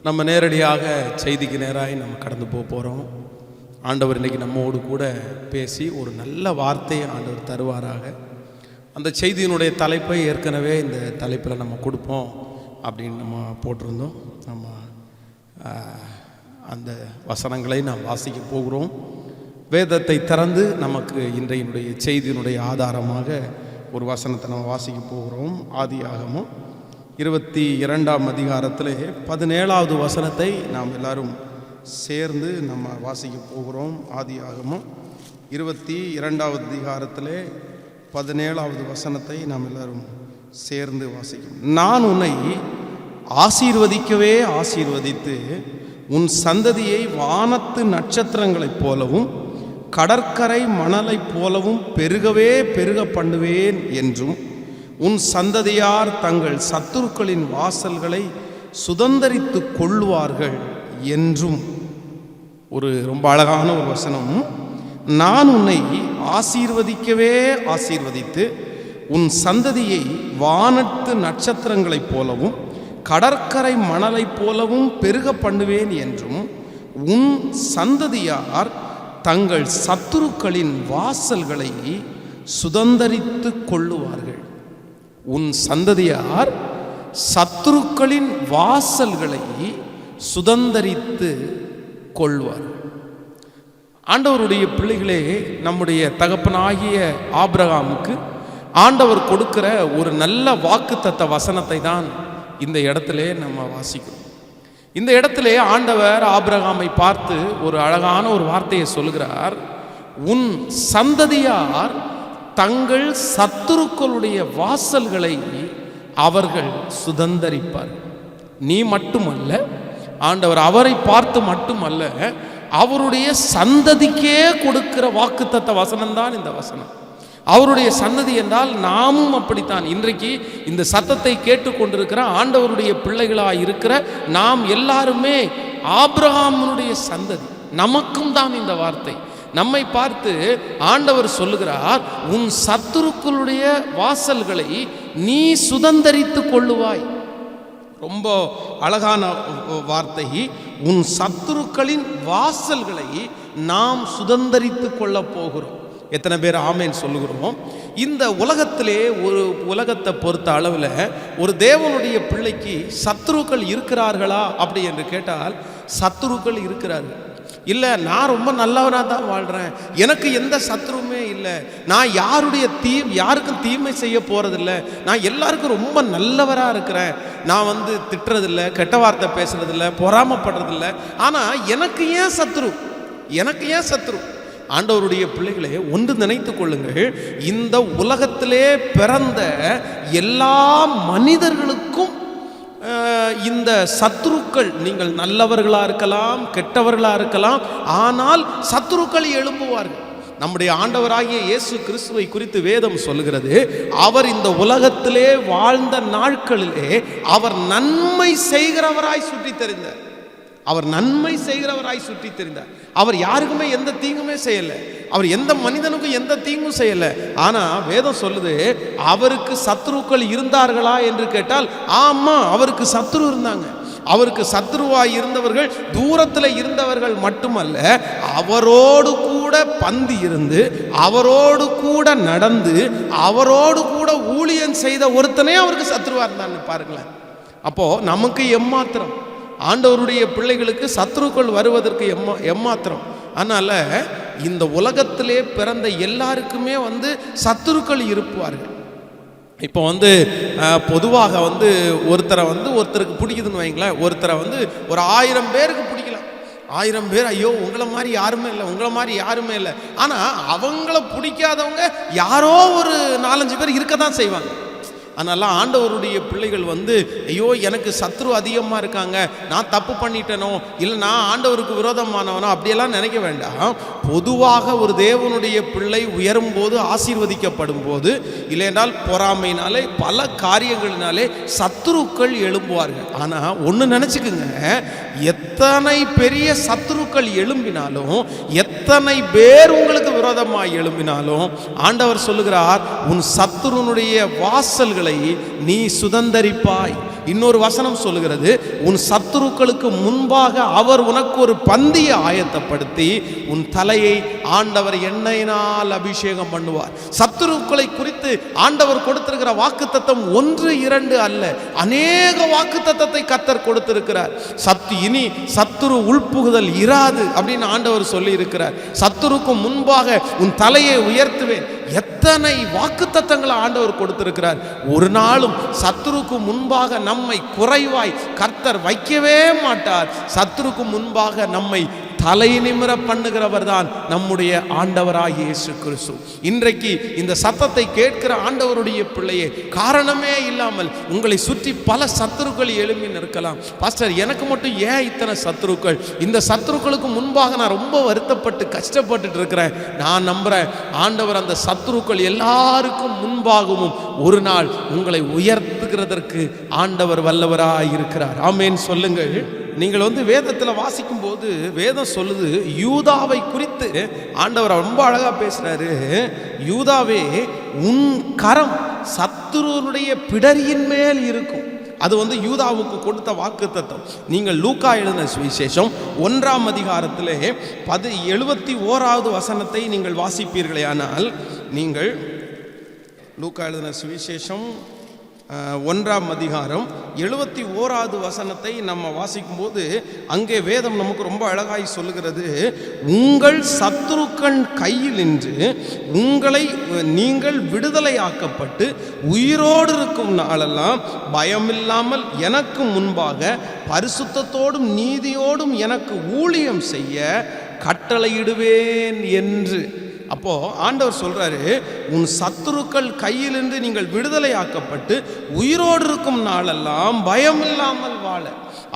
நம்ம நேரடியாக செய்திக்கு நேராக நம்ம கடந்து போகிறோம். ஆண்டவர் இன்றைக்கி நம்மோடு கூட பேசி ஒரு நல்ல வார்த்தையை ஆண்டவர் தருவாராக. அந்த செய்தியினுடைய தலைப்பை ஏற்கனவே இந்த தலைப்பில் நம்ம கொடுப்போம் அப்படின்னு நம்ம போட்டிருந்தோம். நம்ம அந்த வசனங்களை நாம் வாசிக்க போகிறோம். வேதத்தை திறந்து நமக்கு இன்றையினுடைய செய்தியினுடைய ஆதாரமாக ஒரு வசனத்தை நம்ம வாசிக்க போகிறோம். ஆதியாகமம் 22ஆம் அதிகாரத்தில் 17வது வசனத்தை நாம் எல்லாரும் சேர்ந்து நம்ம வாசிக்க போகிறோம். ஆதியாகமம் 22வது அதிகாரத்தில் 17வது வசனத்தை நாம் எல்லாரும் சேர்ந்து வாசிக்கும். நான் உன்னை ஆசீர்வதிக்கவே ஆசீர்வதித்து உன் சந்ததியை வானத்து நட்சத்திரங்களைப் போலவும் கடற்கரை மணலைப் போலவும் பெருகவே பெருக பண்ணுவேன் என்றும் உன் சந்ததியார் தங்கள் சத்துருக்களின் வாசல்களை சுதந்தரித்து கொள்வார்கள் என்றும். ஒரு ரொம்ப அழகான ஒரு வசனம். நான் உன்னை ஆசீர்வதிக்கவே ஆசீர்வதித்து உன் சந்ததியை வானத்து நட்சத்திரங்களைப் போலவும் கடற்கரை மணலைப் போலவும் பெருக பண்ணுவேன் என்றும் உன் சந்ததியார் தங்கள் சத்துருக்களின் வாசல்களை சுதந்தரித்து கொள்ளுவார்கள். உன் சந்ததியார் சத்துருக்களின் வாசல்களை சுதந்தரித்து கொள்வார். ஆண்டவருடைய பிள்ளைகளே, நம்முடைய தகப்பனாகிய ஆபிரகாமுக்கு ஆண்டவர் கொடுக்கிற ஒரு நல்ல வாக்குத்தத்த வசனத்தை தான் இந்த இடத்துல நம்ம வாசிக்கிறோம். இந்த இடத்துல ஆண்டவர் ஆபிரகாமை பார்த்து ஒரு அழகான ஒரு வார்த்தையை சொல்கிறார். உன் சந்ததியார் தங்கள் சத்துருக்களுடைய வாசல்களை அவர்கள் சுதந்தரிப்பார். நீ மட்டுமல்ல, ஆண்டவர் அவரை பார்த்து மட்டுமல்ல, அவருடைய சந்ததிக்கே கொடுக்கிற வாக்குத்தத்த வசனம்தான் இந்த வசனம். அவருடைய சந்ததி என்றால் நாமும் அப்படித்தான். இன்றைக்கு இந்த சத்தத்தை கேட்டுக்கொண்டிருக்கிற ஆண்டவருடைய பிள்ளைகளாக இருக்கிற நாம் எல்லாருமே ஆபிரகாமுடைய சந்ததி. நமக்கும் தான் இந்த வார்த்தை. நம்மை பார்த்து ஆண்டவர் சொல்லுகிறார், உன் சத்துருக்களுடைய வாசல்களை நீ சுதந்தரித்து கொள்ளுவாய். ரொம்ப அழகான வார்த்தை. உன் சத்துருக்களின் வாசல்களை நாம் சுதந்தரித்து கொள்ள போகிறோம். எத்தனை பேர் ஆமேன் சொல்லுகிறோம்? இந்த உலகத்திலே ஒரு உலகத்தை பொறுத்த அளவில் ஒரு தேவனுடைய பிள்ளைக்கு சத்துருக்கள் இருக்கிறார்களா அப்படி என்று கேட்டால் சத்துருக்கள் இருக்கிறார்கள். இல்லை, நான் ரொம்ப நல்லவனாக தான் வாழ்கிறேன், எனக்கு எந்த சத்துருவுமே இல்லை, நான் யாருக்கும் தீமை செய்ய போகிறதில்ல, நான் எல்லாருக்கும் ரொம்ப நல்லவராக இருக்கிறேன், நான் திட்டுறதில்லை, கெட்ட வார்த்தை பேசுறதில்லை, பொறாமப்படுறதில்லை, ஆனால் எனக்கு ஏன் சத்துரு? ஆண்டவருடைய பிள்ளைகளே, ஒன்று நினைத்து கொள்ளுங்கள். இந்த உலகத்திலே பிறந்த எல்லா மனிதர்களுக்கும் இந்த சத்துருக்கள், நீங்கள் நல்லவர்களாக இருக்கலாம், கெட்டவர்களாக இருக்கலாம், ஆனால் சத்துருக்கள் எழும்புவார்கள். நம்முடைய ஆண்டவராகிய இயேசு கிறிஸ்துவை குறித்து வேதம் சொல்லுகிறது, அவர் இந்த உலகத்திலே வாழ்ந்த நாட்களிலே அவர் நன்மை செய்கிறவராய் சுற்றித் தெரிந்தார். அவர் யாருக்குமே எந்த தீங்குமே செய்யலை, அவர் எந்த மனிதனுக்கும் எந்த தீங்கும் செய்யலை. ஆனால் வேதம் சொல்லுது, அவருக்கு சத்துருக்கள் இருந்தார்களா என்று கேட்டால் ஆமா, அவருக்கு சத்துரு இருந்தாங்க. அவருக்கு சத்துருவாய் இருந்தவர்கள் தூரத்தில் இருந்தவர்கள் மட்டுமல்ல, அவரோடு கூட பந்தி இருந்து, அவரோடு கூட நடந்து, அவரோடு கூட ஊழியம் செய்த ஒருத்தனே அவருக்கு சத்துருவா இருந்தான்னு பாருங்களேன். அப்போ நமக்கு எம்மாத்திரம், ஆண்டவருடைய பிள்ளைகளுக்கு சத்துருக்கள் வருவதற்கு எம்மாத்திரம். அதனால் இந்த உலகத்திலே பிறந்த எல்லாருக்குமே சத்துருக்கள் இருப்பார்கள். இப்போ பொதுவாக ஒருத்தருக்கு பிடிக்குதுன்னு வைங்களேன், ஒருத்தரை ஒரு 1000 பேருக்கு பிடிக்கலாம். 1000 பேர் ஐயோ உங்களை மாதிரி யாருமே இல்லை, ஆனால் அவங்கள பிடிக்காதவங்க யாரோ ஒரு 4-5 பேர் இருக்க தான் செய்வாங்க. அதனால ஆண்டவருடைய பிள்ளைகள் ஐயோ எனக்கு சத்ரு அதிகமாக இருக்காங்க, நான் தப்பு பண்ணிட்டேனோ, இல்லை நான் ஆண்டவருக்கு விரோதமானவனோ அப்படியெல்லாம் நினைக்க வேண்டாம். பொதுவாக ஒரு தேவனுடைய பிள்ளை உயரும் போது, ஆசீர்வதிக்கப்படும் போது, இல்லையென்றால் பொறாமையினாலே பல காரியங்களினாலே சத்துருக்கள் எழும்புவார்கள். ஆனால் ஒன்று நினச்சிக்குங்க, எத்தனை பெரிய சத்துருக்கள் எழும்பினாலும், எத்தனை பேர் உங்களுக்கு விரோதமாக எழும்பினாலும், ஆண்டவர் சொல்லுகிறார், உன் சத்துருனுடைய வாசல்களை நீ சுதந்தரிப்பாய். இன்னொரு வசனம் சொல்லுகிறது, உன் சத்துருக்களுக்கு முன்பாக அவர் உனக்கு ஒரு பந்தியை ஆயத்தப்படுத்தி உன் தலையை ஆண்டவர் எண்ணெயினால் அபிஷேகம் பண்ணுவார். சத்துருக்களை குறித்து ஆண்டவர் கொடுத்திருக்கிற வாக்குத்தத்தம் 1 2 அல்ல, அநேக வாக்குத்தத்தத்தை கர்த்தர் கொடுத்திருக்கிறார். இனி சத்துரு உள்புகுதல் இராது அப்படின்னு ஆண்டவர் சொல்லி இருக்கிறார். சத்துருக்கு முன்பாக உன் தலையை உயர்த்துவேன். எத்தனை வாக்குத்தத்தங்களை ஆண்டவர் கொடுத்திருக்கிறார். ஒரு நாளும் சத்துருக்கு முன்பாக நம்மை குறைவாய் கர்த்தர் வைக்கவே மாட்டார். சத்துருக்கு முன்பாக நம்மை தலை நிமிர பண்ணுகிறவர் தான் நம்முடைய ஆண்டவராகிய இயேசு கிறிஸ்து. இன்றைக்கு இந்த சத்தத்தை கேட்கிற ஆண்டவருடைய பிள்ளையே, காரணமே இல்லாமல் உங்களை சுற்றி பல சத்துருக்கள் எழும்பி நிற்கலாம். பாஸ்டர், எனக்கு மட்டும் ஏன் இத்தனை சத்துருக்கள்? இந்த சத்துருக்களுக்கு முன்பாக நான் ரொம்ப வருத்தப்பட்டு கஷ்டப்பட்டு இருக்கிறேன். நான் நம்புறேன், ஆண்டவர் அந்த சத்துருக்கள் எல்லாருக்கும் முன்பாகவும் ஒரு நாள் உங்களை உயர்த்துகிறதற்கு ஆண்டவர் வல்லவராய் இருக்கிறார். ஆமென் சொல்லுங்கள். நீங்கள் வேதத்தில் வாசிக்கும் போது வேதம் சொல்லுது, யூதாவை குறித்து ஆண்டவர் ரொம்ப அழகா பேசுறாரு. யூதாவே, உன் கரம் சத்துருனுடைய பிடரியின் மேல் இருக்கும். அது யூதாவுக்கு கொடுத்த வாக்குத்தத்தம். நீங்கள் லூக்கா எழுதின சுவிசேஷம் 1ஆம் அதிகாரத்திலே 71வது வசனத்தை நீங்கள் வாசிப்பீர்களே ஆனால், நீங்கள் லூக்கா எழுதின சுவிசேஷம் 1ஆம் அதிகாரம் 71வது வசனத்தை நம்ம வாசிக்கும் போது அங்கே வேதம் நமக்கு ரொம்ப அழகாய் சொல்லுகிறது, உங்கள் சத்துருக்கள் கையில் நின்று உங்களை நீங்கள் விடுதலையாக்கப்பட்டு உயிரோடு இருக்கும் நாளெல்லாம் பயமில்லாமல் எனக்கு முன்பாக பரிசுத்தத்தோடும் நீதியோடும் எனக்கு ஊழியம் செய்ய கட்டளையிடுவேன் என்று. அப்போ ஆண்டவர் சொல்றாரு, உன் சத்துருக்கள் கையிலிருந்து நீங்கள் விடுதலையாக்கப்பட்டு உயிரோடு இருக்கும் நாளெல்லாம் பயம் இல்லாமல் வாழ.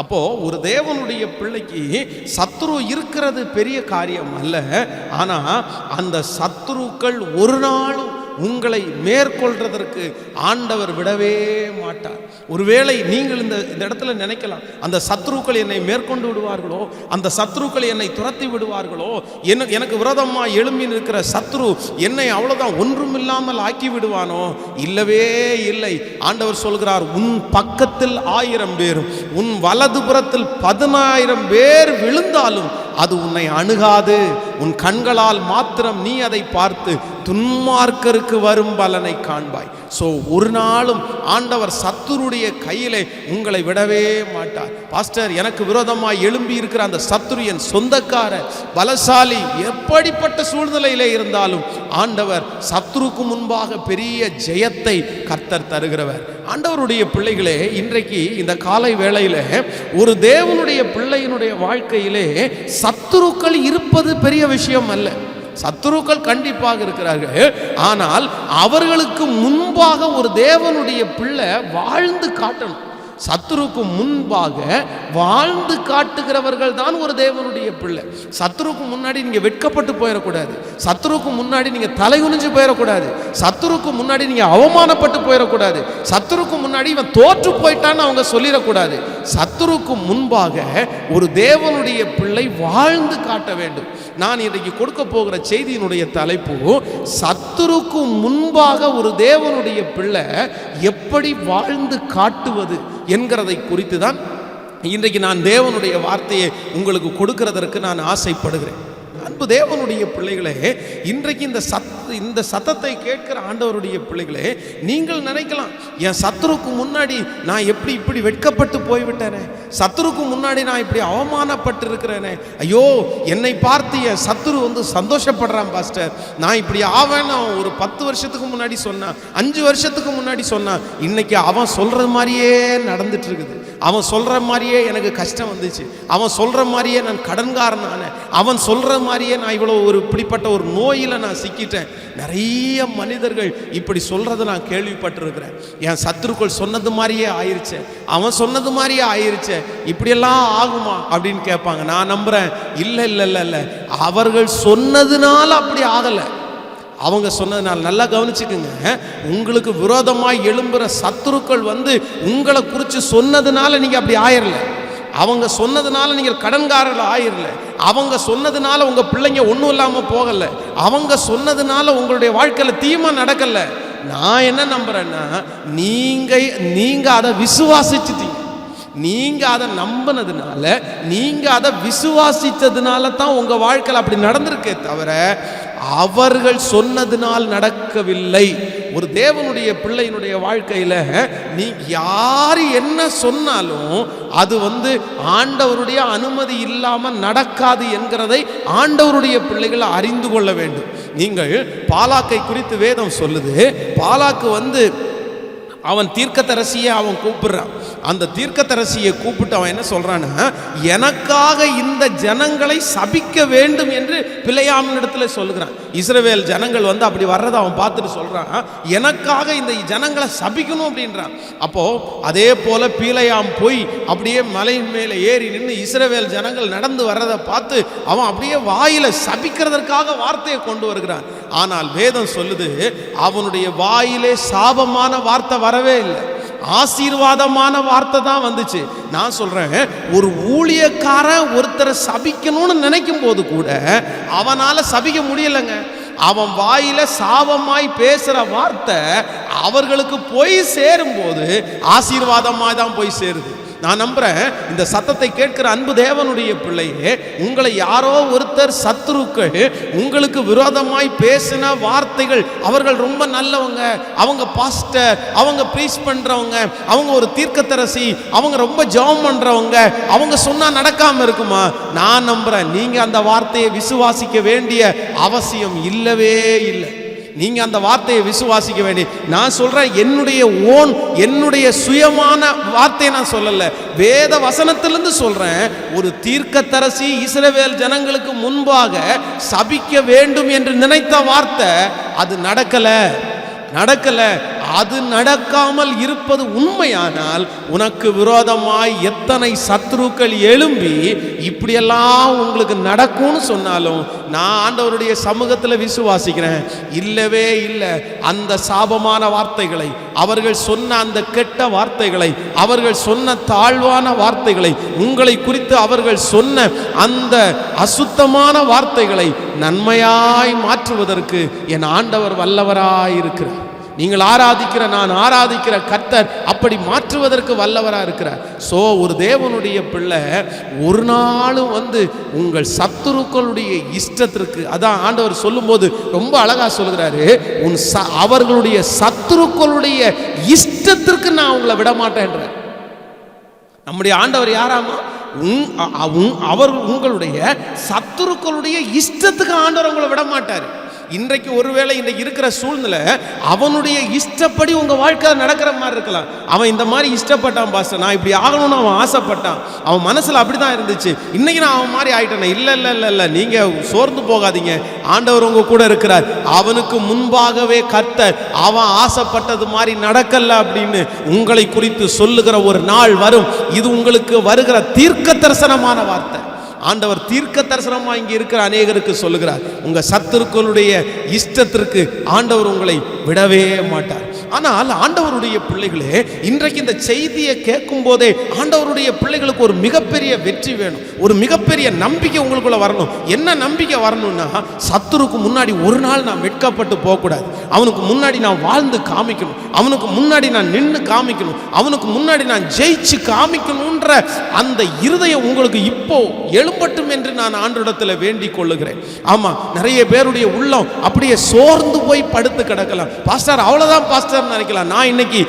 அப்போ ஒரு தேவனுடைய பிள்ளைக்கு சத்துரு இருக்கிறது பெரிய காரியம் அல்ல. ஆனா அந்த சத்துருக்கள் ஒரு நாளும் உங்களை மேற்கொள்றதற்கு ஆண்டவர் விடவே மாட்டார். ஒருவேளை நீங்கள் இந்த இடத்துல நினைக்கலாம், அந்த சத்ருக்கள் என்னை மேற்கொண்டு விடுவார்களோ, அந்த சத்ருக்கள் என்னை துரத்தி விடுவார்களோ, எனக்கு விரோதமாக எழும்பி நிற்கிற சத்ரு என்னை அவ்வளோதான் ஒன்றுமில்லாமல் ஆக்கி விடுவானோ? இல்லவே இல்லை. ஆண்டவர் சொல்கிறார், உன் பக்கத்தில் 1000 பேரும் உன் வலது புறத்தில் 10,000 பேர் விழுந்தாலும் அது உன்னை அணுகாது. உன் கண்களால் மாத்திரம் நீ அதை பார்த்து துன்மார்க்கருக்கு வரும் பலனை காண்பாய். ஸோ ஒரு நாளும் ஆண்டவர் சத்துருடைய கையிலே உங்களை விடவே மாட்டார். பாஸ்டர், எனக்கு விரோதமாக எழும்பி இருக்கிற அந்த சத்துரு என் சொந்தக்கார பலசாலி, எப்படிப்பட்ட சூழ்நிலையிலே இருந்தாலும் ஆண்டவர் சத்துருக்கு முன்பாக பெரிய ஜெயத்தை கர்த்தர் தருகிறவர். ஆண்டவருடைய பிள்ளைகளே, இன்றைக்கு இந்த காலை வேளையில ஒரு தேவனுடைய பிள்ளையினுடைய வாழ்க்கையிலே சத்துருக்கள் இருப்பது பெரிய விஷயம் அல்ல. சத்துருக்கள் கண்டிப்பாக இருக்கிறார்கள். ஆனால் அவர்களுக்கு முன்பாக ஒரு தேவனுடைய பிள்ளை வாழ்ந்து காட்டணும். சத்துருக்கு முன்பாக வாழ்ந்து காட்டுகிறவர்கள் தான் ஒரு தேவனுடைய பிள்ளை. சத்துருக்கு முன்னாடி நீங்க வெட்கப்பட்டு போயிடக்கூடாது. சத்துருக்கு முன்னாடி நீங்க தலை குனிஞ்சு போயிடக்கூடாது. சத்துருக்கு முன்னாடி நீங்க அவமானப்பட்டு போயிடக்கூடாது. சத்துருக்கு முன்னாடி இவன் தோற்று போயிட்டான்னு அவங்க சொல்லிடக்கூடாது. சத்துருக்கு முன்பாக ஒரு தேவனுடைய பிள்ளை வாழ்ந்து காட்ட வேண்டும். நான் இன்றைக்கு கொடுக்க போகிற செய்தியினுடைய தலைப்பு, சத்துருக்கு முன்பாக ஒரு தேவனுடைய பிள்ளை எப்படி வாழ்ந்து காட்டுவது என்கிறதை குறித்து தான் இன்றைக்கு நான் தேவனுடைய வார்த்தையை உங்களுக்கு கொடுக்கிறதற்கு நான் ஆசைப்படுகிறேன். அன்பு தேவனுடைய பிள்ளைகளே, இன்றைக்கு இந்த சத்தத்தை கேட்கிற ஆண்டவருடைய பிள்ளைகளே, நீங்கள் நினைக்கலாம், என் சத்துருக்கு முன்னாடி நான் இப்படி வெட்கப்பட்டு போய்விட்டேனே, சத்துருக்கு முன்னாடி நான் இப்படி அவமானப்பட்டு இருக்கிறேனே, ஐயோ என்னை பார்த்து என் சத்துரு சந்தோஷப்படுறான் பாஸ்டர், நான் இப்படி ஆவேன்னு அவன் ஒரு 10 வருஷத்துக்கு முன்னாடி சொன்னான், 5 வருஷத்துக்கு முன்னாடி சொன்னான், இன்னைக்கு அவன் சொல்றது மாதிரியே நடந்துட்டு இருக்குது. அவன் சொல்ற மாதிரியே எனக்கு கஷ்டம் வந்துச்சு, அவன் சொல்ற மாதிரியே நான் கடன்காரனான, அவன் சொல்ற மாதிரியே நான் இவ்வளவு இப்படிப்பட்ட ஒரு நோயில நான் சிக்கிட்டேன். நிறைய மனிதர்கள் இப்படி சொல்றதை நான் கேள்விப்பட்டிருக்கிறேன். என் சத்துருக்கள் சொன்னது மாதிரியே ஆயிருச்சு, அவன் சொன்னது மாதிரியே ஆயிருச்சு, இப்படியெல்லாம் ஆகுமா அப்படின்னு கேட்பாங்க. நான் நம்புறேன், இல்லை இல்லை இல்லை இல்லை, அவர்கள் சொன்னதுனால அப்படி ஆகலை, அவங்க சொன்னதுனால. நல்லா கவனிச்சுக்குங்க, உங்களுக்கு விரோதமாய் எழும்புற சத்துருக்கள் உங்களை குறித்து சொன்னதுனால நீங்க அப்படி ஆயிரல, அவங்க சொன்னதுனால நீங்கள் கடன்காரர்கள் ஆயிரல, அவங்க சொன்னதுனால உங்க பிள்ளைங்க ஒன்றும் இல்லாமல் போகல, அவங்க சொன்னதுனால உங்களுடைய வாழ்க்கையில் தீமை நடக்கல, நான் என்ன நம்புறேன்னா, நீங்க அதை விசுவாசிச்சிட்டீங்க. நீங்க அதை நம்பினதுனால, நீங்க அதை விசுவாசித்ததுனால தான் உங்க வாழ்க்கையில் அப்படி நடந்திருக்கே தவிர அவர்கள் சொன்னதுனால் நடக்கவில்லை. ஒரு தேவனுடைய பிள்ளையினுடைய வாழ்க்கையில நீ யார் என்ன சொன்னாலும் அது ஆண்டவருடைய அனுமதி இல்லாம நடக்காது என்கிறதை ஆண்டவருடைய பிள்ளைகள் அறிந்து கொள்ள வேண்டும். நீங்கள் பாலாக்கை குறித்து வேதம் சொல்லுது. பாலாக்கு அவன் தீர்க்கதரிசியை அவன் கூப்பிடுறான். அந்த தீர்க்கதரிசியை கூப்பிட்டு அவன் என்ன சொல்றான்னா, எனக்காக இந்த ஜனங்களை சபிக்க வேண்டும் என்று பிலேயாமின் இடத்துல சொல்லுகிறான். இஸ்ரவேல் ஜனங்கள் அப்படி வர்றதை அவன் பார்த்துட்டு சொல்றான், எனக்காக இந்த ஜனங்களை சபிக்கணும் அப்படின்றான். அப்போ அதே போல பிலேயாம் போய் அப்படியே மலையின் மேலே ஏறி நின்று இஸ்ரவேல் ஜனங்கள் நடந்து வர்றதை பார்த்து அவன் அப்படியே வாயில சபிக்கிறதற்காக வார்த்தையை கொண்டு வருகிறான். ஆனால் வேதம் சொல்லுது, அவனுடைய வாயிலே சாபமான வார்த்தை வரவே இல்லை, ஆசீர்வாதமான வார்த்தை தான் வந்துச்சு. நான் சொல்றேன், ஒரு ஊழியக்காரன் ஒருத்தரை சபிக்கணும்னு நினைக்கும் போது கூட அவனால சபிக்க முடியலைங்க. அவன் வாயில சாபமாய் பேசுற வார்த்தை அவர்களுக்கு போய் சேரும் போது ஆசீர்வாதமாய் தான் போய் சேருது. நான் நம்புறேன், இந்த சத்தத்தை கேட்கிற அன்பு தேவனுடைய பிள்ளையே, உங்களை யாரோ ஒருத்தர் சத்துருக்கள் உங்களுக்கு விரோதமாய் பேசின வார்த்தைகள், அவர்கள் ரொம்ப நல்லவங்க, அவங்க பாஸ்டர், அவங்க ப்ரீச் பண்றவங்க, அவங்க ஒரு தீர்க்கதரிசி, அவங்க ரொம்ப ஜெபம் பண்றவங்க, அவங்க சொன்னா நடக்காம இருக்குமா? நான் நம்புறேன், நீங்க அந்த வார்த்தையை விசுவாசிக்க வேண்டிய அவசியம் இல்லவே இல்லை. நீங்க அந்த வார்த்தையை விசுவாசிக்க வேண்டிய, நான் சொல்றேன், என்னுடைய சுயமான வார்த்தையை நான் சொல்லல, வேத வசனத்திலிருந்து சொல்றேன். ஒரு தீர்க்கதரிசி இஸ்ரவேல் ஜனங்களுக்கு முன்பாக சபிக்க வேண்டும் என்று நினைத்த வார்த்தை அது நடக்கல. அது நடக்காமல் இருப்பது உண்மையானால் உனக்கு விரோதமாய் எத்தனை சத்துருக்கள் எழும்பி இப்படியெல்லாம் உங்களுக்கு நடக்கும்னு சொன்னாலும் நான் ஆண்டவருடைய சமூகத்தில் விசுவாசிக்கிறேன், இல்லவே இல்லை. அந்த சாபமான வார்த்தைகளை, அவர்கள் சொன்ன அந்த கெட்ட வார்த்தைகளை, அவர்கள் சொன்ன தாழ்வான வார்த்தைகளை, உங்களை குறித்து அவர்கள் சொன்ன அந்த அசுத்தமான வார்த்தைகளை நன்மையாய் மாற்றுவதற்கு என் ஆண்டவர் வல்லவராய் இருக்கிறார். நீங்கள் ஆராதிக்கிற, நான் ஆராதிக்கிற கர்த்தர் அப்படி மாற்றுவதற்கு வல்லவராக இருக்கிறார். ஸோ ஒரு தேவனுடைய பிள்ளை ஒரு நாளும் உங்கள் சத்துருக்களுடைய இஷ்டத்திற்கு, அதான் ஆண்டவர் சொல்லும்போது ரொம்ப அழகா சொல்கிறாரு, அவர்களுடைய சத்துருக்களுடைய இஷ்டத்திற்கு நான் உங்களை விட மாட்டேன்ற. நம்முடைய ஆண்டவர் யாராமா? அவர் உங்களுடைய சத்துருக்களுடைய இஷ்டத்துக்கு ஆண்டவர் உங்களை விட மாட்டார். இன்றைக்கு ஒருவேளை இன்றைக்கு இருக்கிற சூழ்நிலை அவனுடைய இஷ்டப்படி உங்க வாழ்க்கையில் நடக்கிற மாதிரி இருக்கலாம். அவன் இந்த மாதிரி இஷ்டப்பட்டான் பாஸ்டர், நான் இப்படி ஆகணும்னு அவன் ஆசைப்பட்டான், அவன் மனசுல அப்படிதான் இருந்துச்சு, இன்னைக்கு நான் அவன் மாதிரி ஆயிட்டேன். இல்ல இல்ல இல்ல இல்ல, நீங்க சோர்ந்து போகாதீங்க, ஆண்டவர் உங்க கூட இருக்கிறார். அவனுக்கு முன்பாகவே கர்த்தர் அவன் ஆசைப்பட்டது மாதிரி நடக்கல அப்படின்னு உங்களை குறித்து சொல்லுகிற ஒரு நாள் வரும். இது உங்களுக்கு வருகிற தீர்க்க தரிசனமான வார்த்தை. ஆண்டவர் தீர்க்க தரிசனமா இங்கே இருக்கிற அநேகருக்கு சொல்லுகிறார், உங்க சத்துருக்களுடைய இஷ்டத்திற்கு ஆண்டவர் உங்களை விடவே மாட்டார். ஆனால் ஆண்டவருடைய பிள்ளைகளே, இன்றைக்கு இந்த செய்தியை கேட்கும் போதே ஆண்டவருடைய பிள்ளைகளுக்கு ஒரு மிகப்பெரிய வெற்றி வேணும், ஒரு மிகப்பெரிய நம்பிக்கை உங்களுக்குள்ள வரணும். என்ன நம்பிக்கை வரணும்னா, சத்துருக்கு முன்னாடி ஒரு நாள் நான் வெட்கப்பட்டு போகக்கூடாது, அவனுக்கு முன்னாடி நான் வாழ்ந்து காமிக்கணும், அவனுக்கு முன்னாடி நான் நின்று காமிக்கணும், அவனுக்கு முன்னாடி நான் ஜெயிச்சு காமிக்கணும்ன்ற அந்த இருதயம் உங்களுக்கு இப்போ எழும்பட்டும் என்று நான் ஆண்டவரிடத்தில் வேண்டிக் கொள்ளுகிறேன். ஆமா, நிறைய பேருடைய உள்ளம் அப்படியே சோர்ந்து போய் படுத்து கிடக்கலாம். பாஸ்டர் அவ்வளவுதான் பாஸ்டர் நினைக்கலாம். நான் இன்னைக்கு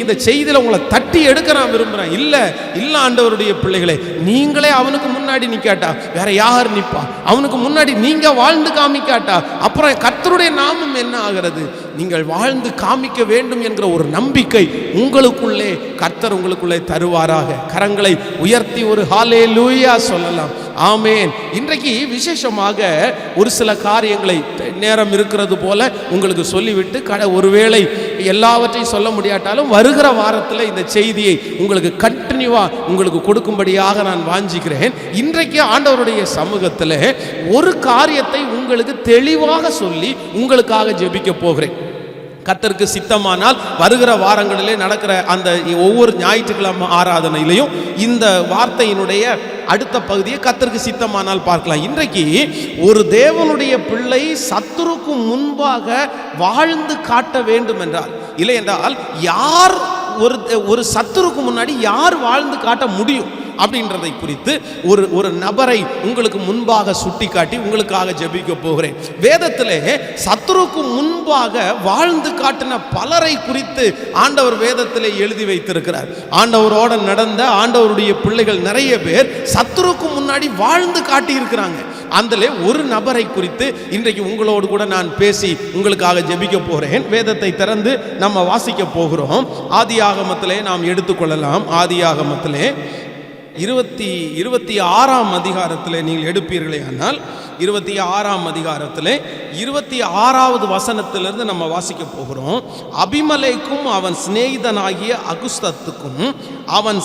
இந்த செய்தியில உங்களை தட்டி எடுக்க நான் விரும்புறேன். இல்ல இல்ல ஆண்டவருடைய பிள்ளைகளே, நீங்களே அவனுக்கு முன்னாடி நிக்காட்டா வேற யார் நிப்பா? அவனுக்கு முன்னாடி நீங்க வாழ்ந்து காமிக்காட்டா அப்புறம் கர்த்தருடைய நாமம் என்ன ஆகிறது? நீங்கள் வாழ்ந்து காமிக்க வேண்டும் என்கிற ஒரு நம்பிக்கை உங்களுக்குள்ளே கர்த்தர் உங்களுக்குள்ளே தருவாராக. கரங்களை உயர்த்தி ஒரு ஹல்லேலூயா சொல்லலாம். ஆமேன். இன்றைக்கு விசேஷமாக ஒரு சில காரியங்களை நேரம் இருக்கிறது போல உங்களுக்கு சொல்லிவிட்டு, ஒருவேளை எல்லாவற்றையும் சொல்ல முடியாட்டாலும் வருகிற வாரத்தில் இந்த செய்தியை உங்களுக்கு கண்டினியூவா உங்களுக்கு கொடுக்கும்படியாக நான் வாஞ்சிக்கிறேன். இன்றைக்கு ஆண்டவருடைய சமூகத்தில் ஒரு காரியத்தை உங்களுக்கு தெளிவாக சொல்லி உங்களுக்காக ஜெபிக்க போகிறேன். கர்த்தருக்கு சித்தமானால் வருகிற வாரங்களிலே நடக்கிற அந்த ஒவ்வொரு ஞாயிற்றுக்கிழமை ஆராதனையிலையும் இந்த வார்த்தையினுடைய அடுத்த பகுதியை கர்த்தருக்கு சித்தமானால் பார்க்கலாம். இன்றைக்கு ஒரு தேவனுடைய பிள்ளை சத்துருக்கு முன்பாக வாழ்ந்து காட்ட வேண்டும் என்றால், இல்லை என்றால் யார் ஒரு சத்துருக்கு முன்னாடி யார் வாழ்ந்து காட்ட முடியும் அப்படின்றதை குறித்து ஒரு நபரை உங்களுக்கு முன்பாக சுட்டி காட்டி உங்களுக்காக ஜெபிக்க போகிறேன். வேதத்திலே சத்துருக்கு முன்பாக வாழ்ந்து காட்டின பலரை குறித்து ஆண்டவர் வேதத்திலே எழுதி வைத்திருக்கிறார். ஆண்டவரோட நடந்த ஆண்டவருடைய பிள்ளைகள் நிறைய பேர் சத்துருக்கு முன்னாடி வாழ்ந்து காட்டி இருக்கிறாங்க. அதிலே ஒரு நபரை குறித்து இன்றைக்கு உங்களோடு கூட நான் பேசி உங்களுக்காக ஜெபிக்க போகிறேன். வேதத்தை திறந்து நம்ம வாசிக்க போகிறோம். ஆதியாகமத்திலே நாம் எடுத்துக்கொள்ளலாம். ஆதியாகமத்திலே 26ஆம் அதிகாரத்தில் நீங்கள் எடுப்பீர்களே ஆனால் 26ஆம் அதிகாரத்தில் 26வது வசனத்திலிருந்து நம்ம வாசிக்க போகிறோம். அபிமலேக்கும் அவன் சிநேகிதனாகிய அகுஸ்தத்துக்கும் அவன்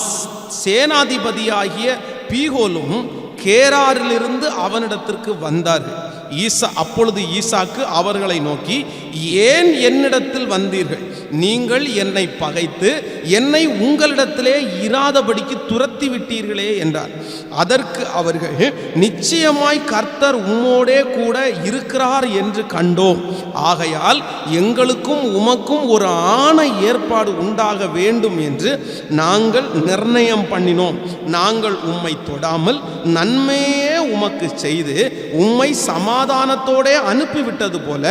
சேனாதிபதியாகிய பீகோலும் கேராரிலிருந்து அவனிடத்திற்கு வந்தார்கள். அப்பொழுது ஈசாக்கு அவர்களை நோக்கி, ஏன் என்னிடத்தில் வந்தீர்கள்? நீங்கள் என்னை பகைத்து என்னை உங்களிடத்திலே இராதபடிக்கு துரத்தி விட்டீர்களே என்றார். அதற்கு அவர்கள், நிச்சயமாய் கர்த்தர் உம்மோடே கூட இருக்கிறார் என்று கண்டோம். ஆகையால் எங்களுக்கும் உமக்கும் ஒரு ஆணை ஏற்பாடு உண்டாக வேண்டும் என்று நாங்கள் நிர்ணயம் பண்ணினோம். நாங்கள் உம்மை தொடாமல் நன்மையே உமக்கு செய்து உம்மை சமாதானத்தோடே அனுப்பிவிட்டது போல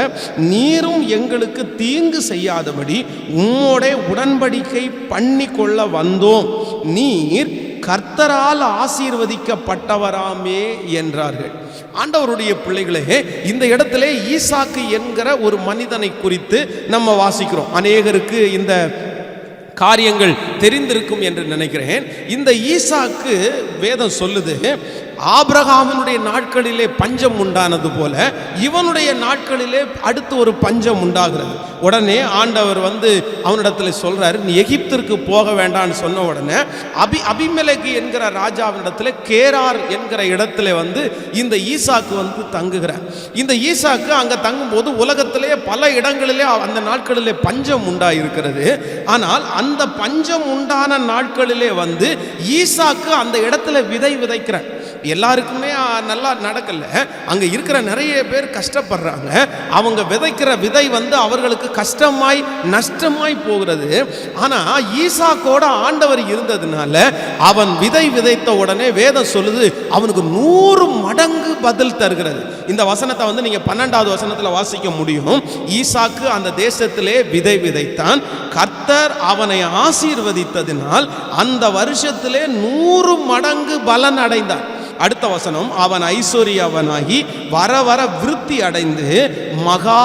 நீரும் எங்களுக்கு தீங்கு செய்யாதபடி உம்மோடே உடன்படிக்கை பண்ணி கொள்ள வந்தோம். நீர் கர்த்தரால் ஆசீர்வதிக்கப்பட்டவராமே என்றார்கள். ஆண்டவருடைய பிள்ளைகளே, இந்த இடத்திலே ஈசாக்கு என்கிற ஒரு மனிதனை குறித்து நம்ம வாசிக்கிறோம். அநேகருக்கு இந்த காரியங்கள் தெரிந்திருக்கும் என்று நினைக்கிறேன். இந்த ஈசாக்கு வேதம் சொல்லுது, ஆபிரகாமினுடைய நாட்களிலே பஞ்சம் உண்டானது போல இவனுடைய நாட்களிலே அடுத்து ஒரு பஞ்சம் உண்டாகிறது. உடனே ஆண்டவர் அவனிடத்தில் சொல்றாரு, நீ எகிப்திற்கு போக வேண்டாம்னு சொன்ன உடனே அபிமெலேக்கு என்கிற ராஜாவினிடத்தில் கேரார் என்கிற இடத்துல இந்த ஈசாக்கு தங்குகிறார். இந்த ஈசாக்கு அங்கே தங்கும்போது உலகத்திலே பல இடங்களிலே அந்த நாட்களிலே பஞ்சம் உண்டாயிருக்கிறது. ஆனால் அந்த பஞ்சம் உண்டான நாட்களிலே ஈசாக்கு அந்த இடத்துல விதை விதைக்கிறார். எல்லாருக்குமே நல்லா நடக்கல. அங்க இருக்கிற நிறைய பேர் கஷ்டப்படுறாங்க. அவங்க விதைக்கிற விதை அவர்களுக்கு கஷ்டமாய் நஷ்டமாய் போகிறது. ஆனா ஈசாக்கோட ஆண்டவர் இருந்ததுனால அவன் விதை விதைத்த உடனே வேதம் சொல்லுது அவனுக்கு 100 மடங்கு பதில் தருகிறது. இந்த வசனத்தை நீங்க 12வது வசனத்துல வாசிக்க முடியும். ஈசாக்கு அந்த தேசத்திலே விதை விதைத்தான். கர்த்தர் அவனை ஆசீர்வதித்ததினால் அந்த வருஷத்திலே 100 மடங்கு பலன் அடைந்தான். அடுத்த வசனம், அவன் ஐஸ்வர்யவனாகி வர வர விருத்தி அடைந்து மகா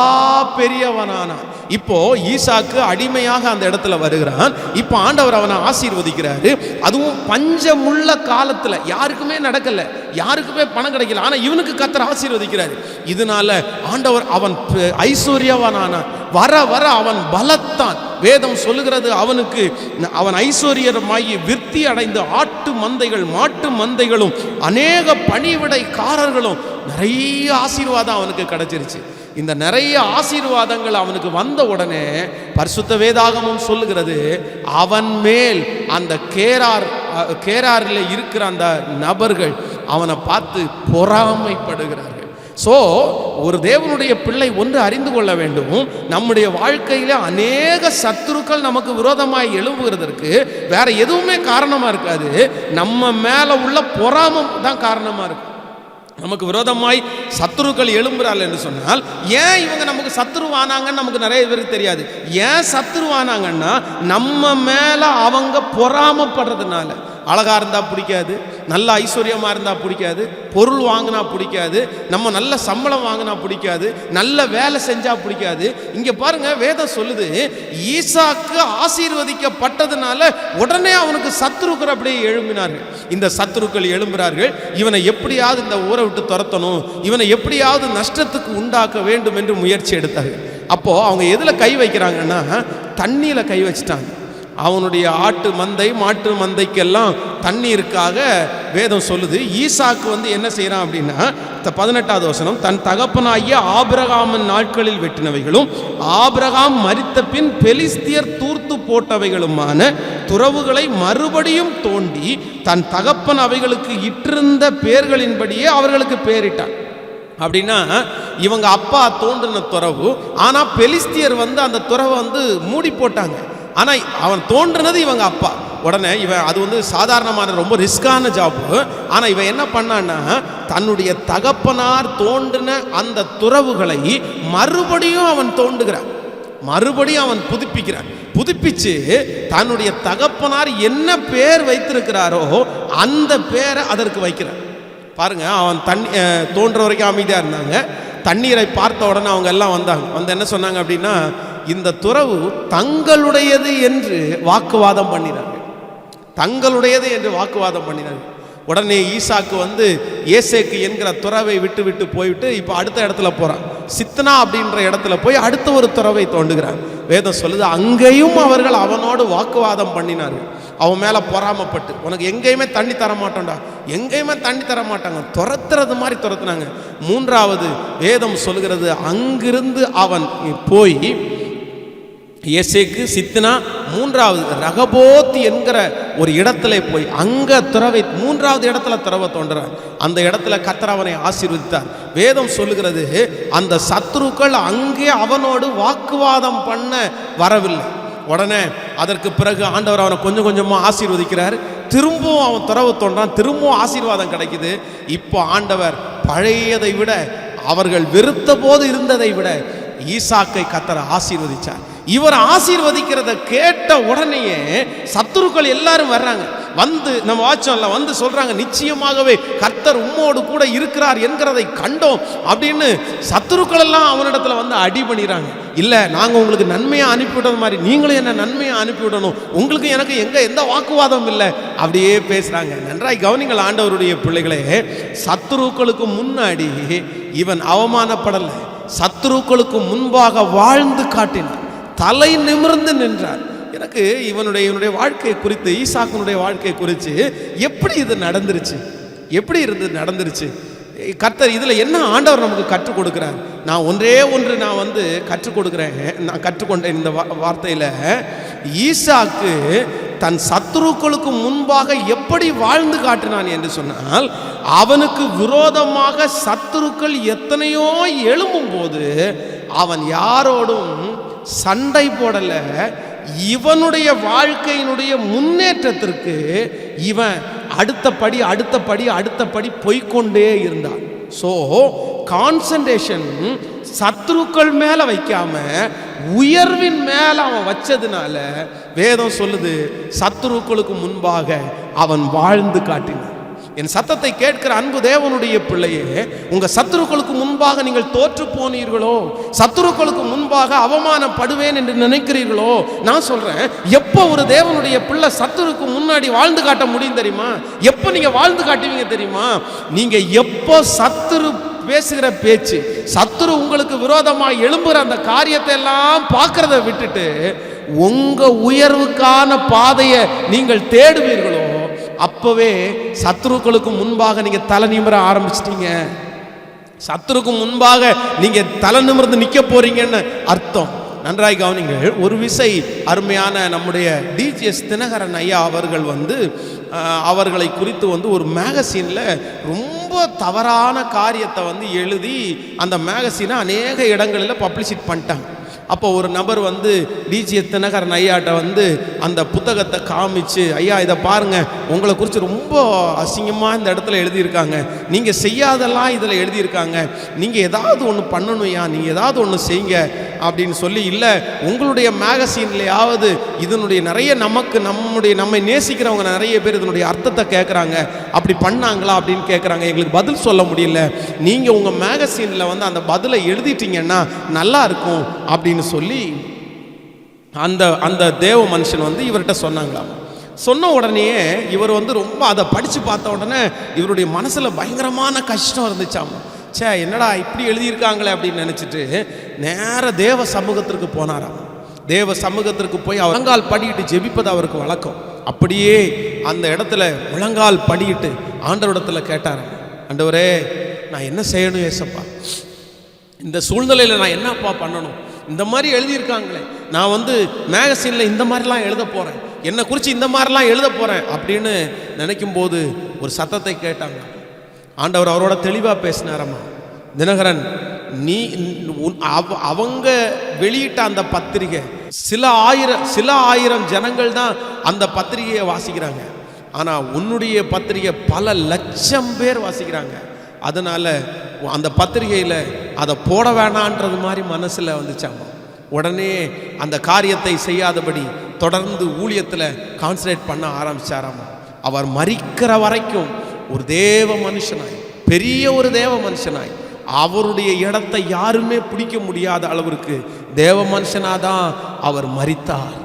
பெரியவனானான். இப்போ ஈசாக்கு அடிமையாக அந்த இடத்துல வருகிறான். இப்போ ஆண்டவர் அவனை ஆசீர்வதிக்கிறாரு. அதுவும் பஞ்சமுள்ள காலத்துல யாருக்குமே நடக்கல, யாருக்குமே பணம் கிடைக்கல. ஆனா இவனுக்கு கர்த்தர் ஆசீர்வதிக்கிறாரு. இதனால ஆண்டவர் அவன் ஐஸ்வர்யவனானான். வர வர அவன் பலத்தான். வேதம் சொல்லுகிறது அவன் ஐஸ்வர்யமாகி விருத்தி அடைந்து ஆட்டு மந்தைகள் மாட்டு மந்தைகளும் அநேக பணிவிடைக்காரர்களும் நிறைய ஆசீர்வாதம் அவனுக்கு கிடைச்சிருச்சு. இந்த நிறைய ஆசீர்வாதங்கள் அவனுக்கு வந்த உடனே பரிசுத்த வேதாகமும் சொல்லுகிறது, அவன் மேல் அந்த கேராரில் இருக்கிற அந்த நபர்கள் அவனை பார்த்து பொறாமைப்படுகிறார்கள். ஸோ ஒரு தேவனுடைய பிள்ளை ஒன்று அறிந்து கொள்ள வேண்டும், நம்முடைய வாழ்க்கையில் அநேக சத்துருக்கள் நமக்கு விரோதமாய் எழும்புகிறதற்கு வேற எதுவுமே காரணமாக இருக்காது. நம்ம மேலே உள்ள பொறாமம் தான் காரணமாக இருக்கு. நமக்கு விரோதமாய் சத்துருக்கள் எழும்புறாள் என்று சொன்னால், ஏன் இவங்க நமக்கு சத்துருவானாங்கன்னு நமக்கு நிறைய பேருக்கு தெரியாது. ஏன் சத்துருவானாங்கன்னா நம்ம மேல அவங்க பொறாமப்படுறதுனால. அழகா இருந்தா பிடிக்காது, நல்ல ஐஸ்வர்யமா இருந்தா பிடிக்காது, பொருள் வாங்கினா பிடிக்காது, நம்ம நல்ல சம்பளம் வாங்கினா பிடிக்காது, நல்ல வேலை செஞ்சா பிடிக்காது. இங்க பாருங்க, வேதம் சொல்லுது ஈசாக்கு ஆசீர்வதிக்கப்பட்டதுனால உடனே அவனுக்கு சத்துருக்கள் அப்படியே எழும்பினார்கள். இந்த சத்துருக்கள் எழும்புகிறார்கள், இவனை எப்படியாவது இந்த ஊரை விட்டு துரத்தணும், இவனை எப்படியாவது நஷ்டத்துக்கு உண்டாக்க வேண்டும் என்று முயற்சி எடுத்தார்கள். அப்போ அவங்க எதுல கை வைக்கிறாங்கன்னா தண்ணியில கை வச்சுட்டாங்க. அவனுடைய ஆட்டு மந்தை மாட்டு மந்தைக்கெல்லாம் தண்ணீருக்காக வேதம் சொல்லுது. ஈசாக்கு வந்து என்ன செய்யறான் அப்படின்னா 18வது வசனம், தன் தகப்பனாகிய ஆபிரகாமின் நாட்களில் வெட்டினவைகளும் ஆபிரகாம் மரித்த பின் பெலிஸ்தியர் தூர்த்து போட்டவைகளுமான துறவுகளை மறுபடியும் தோண்டி தன் தகப்பன் அவைகளுக்கு இட்டிருந்த பேர்களின்படியே அவர்களுக்கு பேரிட்டான். அப்படின்னா இவங்க அப்பா தோன்றின துறவு, ஆனா பெலிஸ்தியர் வந்து அந்த துறவை வந்து மூடி போட்டாங்க. ஆனா அவன் தோன்றினது இவங்க அப்பா. உடனே இவன் அது வந்து சாதாரணமான ரொம்ப ரிஸ்கான ஜாப்பு. ஆனா இவன் என்ன பண்ணான்னா தன்னுடைய தகப்பனார் தோன்றின அந்த துறவுகளை மறுபடியும் அவன் தோண்டுகிறான், மறுபடியும் அவன் புதுப்பிக்கிறான். புதுப்பிச்சு தன்னுடைய தகப்பனார் என்ன பேர் வைத்திருக்கிறாரோ அந்த பேரை அதற்கு வைக்கிறான். பாருங்க, அவன் தோன்ற வரைக்கும் அமைதியா இருந்தாங்க. தண்ணீரை பார்த்த உடனே அவங்க எல்லாம் வந்தாங்க. வந்து என்ன சொன்னாங்க அப்படின்னா, இந்த துறவு தங்களுடையது என்று வாக்குவாதம் பண்ணினாங்க, தங்களுடையது என்று வாக்குவாதம் பண்ணினாங்க. உடனே ஈசாக்கு வந்து ஏசேக்கு என்கிற துறவை விட்டு விட்டு போயிட்டு இப்போ அடுத்த இடத்துல போறான். சித்னா அப்படின்ற இடத்துல போய் அடுத்த ஒரு துறவை தோண்டுகிறான். வேதம் சொல்லுது, அங்கேயும் அவர்கள் அவனோடு வாக்குவாதம் பண்ணினார்கள். அவன் மேலே பொறாமப்பட்டு, உனக்கு எங்கேயுமே தண்ணி தர மாட்டோம்டா, எங்கேயுமே தண்ணி தர மாட்டாங்க, துரத்துறது மாதிரி துரத்துனாங்க. 3வது வேதம் சொல்கிறது, அங்கிருந்து அவன் போய் ஏசேக்கு சித்னா 3வது ரகபோத் என்கிற ஒரு இடத்துல போய் அங்க துறவை 3வது இடத்துல துறவை தோன்றார். அந்த இடத்துல கர்த்தர் அவனை ஆசீர்வதித்தார். வேதம் சொல்லுகிறது, அந்த சத்துருக்கள் அங்கே அவனோடு வாக்குவாதம் பண்ண வரவில்லை. உடனே அதற்கு பிறகு ஆண்டவர் அவனை கொஞ்சம் கொஞ்சமாக ஆசீர்வதிக்கிறார். திரும்பவும் அவன் துறவு தோன்றான், திரும்பவும் ஆசீர்வாதம் கிடைக்குது. இப்போ ஆண்டவர் பழையதை விட, அவர்கள் வெறுத்த போது இருந்ததை விட ஈசாக்கை கர்த்தர் ஆசீர்வதிச்சார். இவர் ஆசீர்வதிக்கிறத கேட்ட உடனேயே சத்துருக்கள் எல்லாரும் வர்றாங்க. வந்து நம்ம வாட்சம்ல வந்து சொல்றாங்க, நிச்சயமாகவே கர்த்தர் உம்மோடு கூட இருக்கிறார் என்கிறதை கண்டோம் அப்படின்னு சத்துருக்கள் எல்லாம் அவனிடத்துல வந்து அடி பண்ணிடுறாங்க. இல்ல, நாங்க உங்களுக்கு நன்மையா அனுப்பிவிட்டது மாதிரி நீங்களும் என்ன நன்மையா அனுப்பிவிடணும், உங்களுக்கு எனக்கு எந்த வாக்குவாதம் இல்லை அப்படியே பேசுறாங்க. நன்றாய் கவனிங்கள் ஆண்டவருடைய பிள்ளைகளே, சத்துருக்களுக்கு முன்னாடி இவன் அவமானப்படலை, சத்துருக்களுக்கு முன்பாக வாழ்ந்து காட்டினான், தலை நிமிர்ந்து நின்றார். எனக்கு இவனுடைய வாழ்க்கையை குறித்து, ஈசாக்கினுடைய வாழ்க்கையை குறித்து எப்படி இது நடந்துருச்சு, எப்படி இருந்து நடந்துருச்சு, கர்த்தர் இதில் என்ன ஆண்டவர் நமக்கு கற்றுக் கொடுக்குறார். நான் ஒன்றே ஒன்று நான் வந்து கற்றுக் கொடுக்குறேன். நான் கற்றுக்கொண்டேன் இந்த வார்த்தையில், ஈசாக்கு தன் சத்துருக்களுக்கு முன்பாக எப்படி வாழ்ந்து காட்டினான் என்று சொன்னால், அவனுக்கு விரோதமாக சத்துருக்கள் எத்தனையோ எழும்பும் போது அவன் யாரோடும் சண்டை போடல. இவனுடைய வாழ்க்கையினுடைய முன்னேற்றத்திற்கு இவன் அடுத்தபடி போய்கொண்டே இருந்தான். ஸோ கான்சன்ட்ரேஷன் சத்துருக்கள் மேல வைக்காம உயர்வின் மேல அவன் வச்சதுனால வேதம் சொல்லுது, சத்துருக்களுக்கு முன்பாக அவன் வாழ்ந்து காட்டினான். என் சத்தத்தை கேட்கிற அன்பு தேவனுடைய பிள்ளையே, உங்க சத்துருக்களுக்கு முன்பாக நீங்கள் தோற்று போனீர்களோ, சத்துருக்களுக்கு முன்பாக அவமானப்படுவேன் என்று நினைக்கிறீர்களோ, நான் சொல்றேன், எப்போ ஒரு தேவனுடைய பிள்ளை சத்துருக்கு முன்னாடி வாழ்ந்து காட்ட முடியும் தெரியுமா? எப்போ நீங்க வாழ்ந்து காட்டுவீங்க தெரியுமா? நீங்க எப்போ சத்துரு பேசுகிற பேச்சு, சத்துரு உங்களுக்கு விரோதமாக எழும்புற அந்த காரியத்தை எல்லாம் பார்க்கறத விட்டுட்டு உங்க உயர்வுக்கான பாதையை நீங்கள் தேடுவீர்களோ, அப்பவே சத்துருக்களுக்கு முன்பாக நீங்க தலை நிமிர ஆரம்பிச்சிட்டீங்க. சத்துருக்கு முன்பாக நீங்க தலை நிமிர்ந்து நிக்க போறீங்கன்னு அர்த்தம். நன்றாய் கவனிங்கள். ஒரு விசை அருமையான நம்முடைய டிஜிஎஸ் தினகரன் ஐயா அவர்கள் வந்து அவர்களை குறித்து வந்து ஒரு மேகசின்ல ரொம்ப தவறான காரியத்தை வந்து எழுதி அந்த மேகசினை அநேக இடங்களில் பப்ளிசிட் பண்ணிட்டாங்க. அப்போ ஒரு நபர் வந்து டிஜிஎஸ் தினகரன் ஐயாட்ட வந்து அந்த புத்தகத்தை காமிச்சு, ஐயா இதை பாருங்க, உங்களை குறித்து ரொம்ப அசிங்கமாக இந்த இடத்துல எழுதியிருக்காங்க, நீங்கள் செய்யாதெல்லாம் இதில் எழுதியிருக்காங்க, நீங்கள் ஏதாவது ஒன்று பண்ணணும்யா, நீங்கள் ஏதாவது ஒன்று செய்யுங்க அப்படின்னு சொல்லி, இல்லை உங்களுடைய மேகசீன்லையாவது இதனுடைய நிறைய நம்மை நேசிக்கிறவங்க நிறைய பேர் இதனுடைய அர்த்தத்தை கேட்குறாங்க, அப்படி பண்ணாங்களா அப்படின்னு கேட்குறாங்க, எங்களுக்கு பதில் சொல்ல முடியல, நீங்கள் உங்கள் மேகசீனில் வந்து அந்த பதிலை எழுதிட்டீங்கன்னா நல்லா இருக்கும் அப்படின்னு சொல்லி அந்த தேவ மனுஷன் வந்து இவர்கிட்ட சொன்னாங்களாம். சொன்ன உடனே இவர் வந்து ரொம்ப அதை படித்து பார்த்த உடனே இவருடைய மனசில் பயங்கரமான கஷ்டம் இருந்துச்சாம். என்னடா இப்படி எழுதியிருக்காங்களே அப்படின்னு நினச்சிட்டு நேர தேவ சமூகத்திற்கு போனாராம். தேவ சமூகத்திற்கு போய் முழங்கால் படியிட்டு ஜெபிப்பது அவருக்கு வழக்கம். அப்படியே அந்த இடத்துல முழங்கால் படியிட்டு ஆண்டவரிடத்துல கேட்டார், ஆண்டவரே நான் என்ன செய்யணும் ஏசப்பா, இந்த சூழ்நிலையில் நான் என்னப்பா பண்ணணும், இந்த மாதிரி எழுதியிருக்காங்களே, நான் வந்து மேகசினில் இந்த மாதிரிலாம் எழுத போகிறேன், என்னை குறித்து இந்த மாதிரிலாம் எழுத போகிறேன் அப்படின்னு நினைக்கும் போது ஒரு சத்தத்தை கேட்டாங்க. ஆண்டவர் அவரோட தெளிவாக பேசினாரம்மா, தினகரன் நீ அவங்க வெளியிட்ட அந்த பத்திரிகை சில ஆயிரம் ஜனங்கள் தான் அந்த பத்திரிகையை வாசிக்கிறாங்க, ஆனால் உன்னுடைய பத்திரிகை பல லட்சம் பேர் வாசிக்கிறாங்க. அதனால அந்த பத்திரிகையில் அதை போட வேணான்றது மாதிரி மனசில் வந்துச்சாமா. உடனே அந்த காரியத்தை செய்யாதபடி தொடர்ந்து ஊழியத்தில் கான்சன்ட்ரேட் பண்ண ஆரம்பிச்சாராமா. அவர் மரிக்கிற வரைக்கும் ஒரு தேவ மனுஷனாய், பெரிய ஒரு தேவ மனுஷனாய், அவருடைய இடத்தை யாருமே பிடிக்க முடியாத அளவிற்கு தேவ மனுஷனாதான் அவர் மரித்தார்.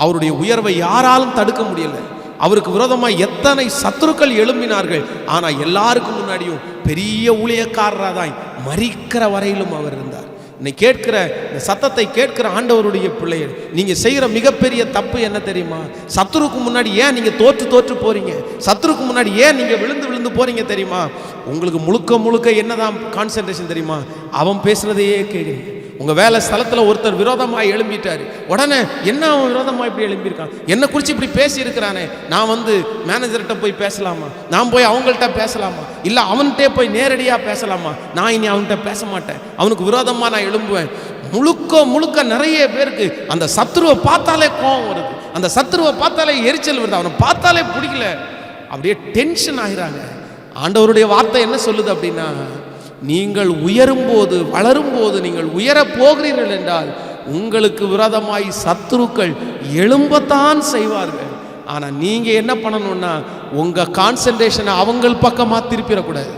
அவருடைய உயர்வை யாராலும் தடுக்க முடியல. அவருக்கு விரோதமாக எத்தனை சத்துருக்கள் எழும்பினார்கள், ஆனால் எல்லாருக்கும் முன்னாடியும் பெரிய ஊழியக்காரராக தான் மரிக்கிற வரையிலும் அவர் இருந்தார். இன்னைக்கு கேட்கிற இந்த சத்தத்தை கேட்கிற ஆண்டவருடைய பிள்ளைகள், நீங்கள் செய்கிற மிகப்பெரிய தப்பு என்ன தெரியுமா? சத்துருக்கு முன்னாடி ஏன் நீங்கள் தோற்று போறீங்க? சத்துருக்கு முன்னாடி ஏன் நீங்கள் விழுந்து போறீங்க தெரியுமா? உங்களுக்கு முழுக்க என்னதான் கான்சன்ட்ரேஷன் தெரியுமா? அவன் பேசுறதையே கேட்குறீங்க. உங்கள் வேலை ஸ்தலத்தில் ஒருத்தர் விரோதமாக எழும்பிட்டாரு, உடனே என்ன அவன் விரோதமாக இப்படி எழும்பியிருக்கான், என்னை குறித்து இப்படி பேசியிருக்கிறானே, நான் வந்து மேனேஜர்கிட்ட போய் பேசலாமா, நான் போய் அவங்கள்ட்ட பேசலாமா, இல்லை அவன்கிட்டே போய் நேரடியாக பேசலாமா, நான் இனி அவன்கிட்ட பேச மாட்டேன், அவனுக்கு விரோதமாக நான் எழும்புவேன். முழுக்க நிறைய பேருக்கு அந்த சத்துருவை பார்த்தாலே கோபம் வருது, அந்த சத்துருவை பார்த்தாலே எரிச்சல் வருது, அவனை பார்த்தாலே பிடிக்கல, அப்படியே டென்ஷன் ஆகிறாங்க. ஆண்டவருடைய வார்த்தை என்ன சொல்லுது அப்படின்னா, நீங்கள் உயரும்போது வளரும்போது நீங்கள் உயர போகிறீர்கள் என்றால் உங்களுக்கு விரோதமாய் சத்துருக்கள் எழும்பத்தான் செய்வார்கள். ஆனால் நீங்கள் என்ன பண்ணணும்னா, உங்கள் கான்சன்ட்ரேஷனை அவங்கள் பக்கமாக திருப்பிடக்கூடாது.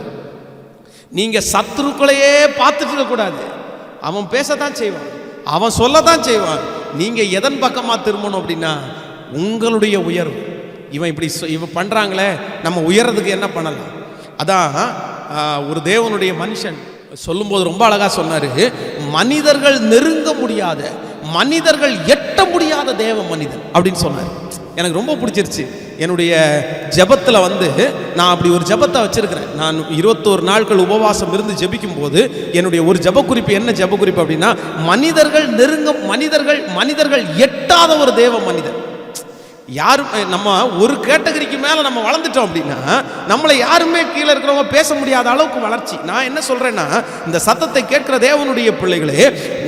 நீங்கள் சத்துருக்களையே பார்த்துட்டு இருக்கக்கூடாது. அவன் பேசத்தான் செய்வான், அவன் சொல்லத்தான் செய்வான். நீங்கள் எதன் பக்கமாக திரும்பணும் அப்படின்னா, உங்களுடைய உயர்வு. இவன் பண்ணுறாங்களே, நம்ம உயர்றதுக்கு என்ன பண்ணலாம்? அதான் ஒரு தேவனுடைய மனுஷன் சொல்லும்போது ரொம்ப அழகா சொன்னாரு, மனிதர்கள் நெருங்க முடியாத, மனிதர்கள் எட்ட முடியாத தேவ மனிதன் அப்படின்னு சொன்னார். எனக்கு ரொம்ப பிடிச்சிருச்சு. என்னுடைய ஜெபத்தில் நான் அப்படி ஒரு ஜெபத்தை வச்சிருக்கிறேன். நான் 21 நாட்கள் உபவாசம் இருந்து ஜெபிக்கும் போது என்னுடைய ஒரு ஜெப குறிப்பு என்ன ஜெப குறிப்பு அப்படின்னா, மனிதர்கள் எட்டாத ஒரு தேவ மனிதன். யாரும் நம்ம ஒரு கேட்டகரிக்கு மேலே நம்ம வளர்ந்துட்டோம் அப்படின்னா நம்மளை யாருமே கீழே இருக்கிறவங்க பேச முடியாத அளவுக்கு வளர்ச்சி. நான் என்ன சொல்றேன்னா, இந்த சத்தத்தை கேட்கிற தேவனுடைய பிள்ளைகளே,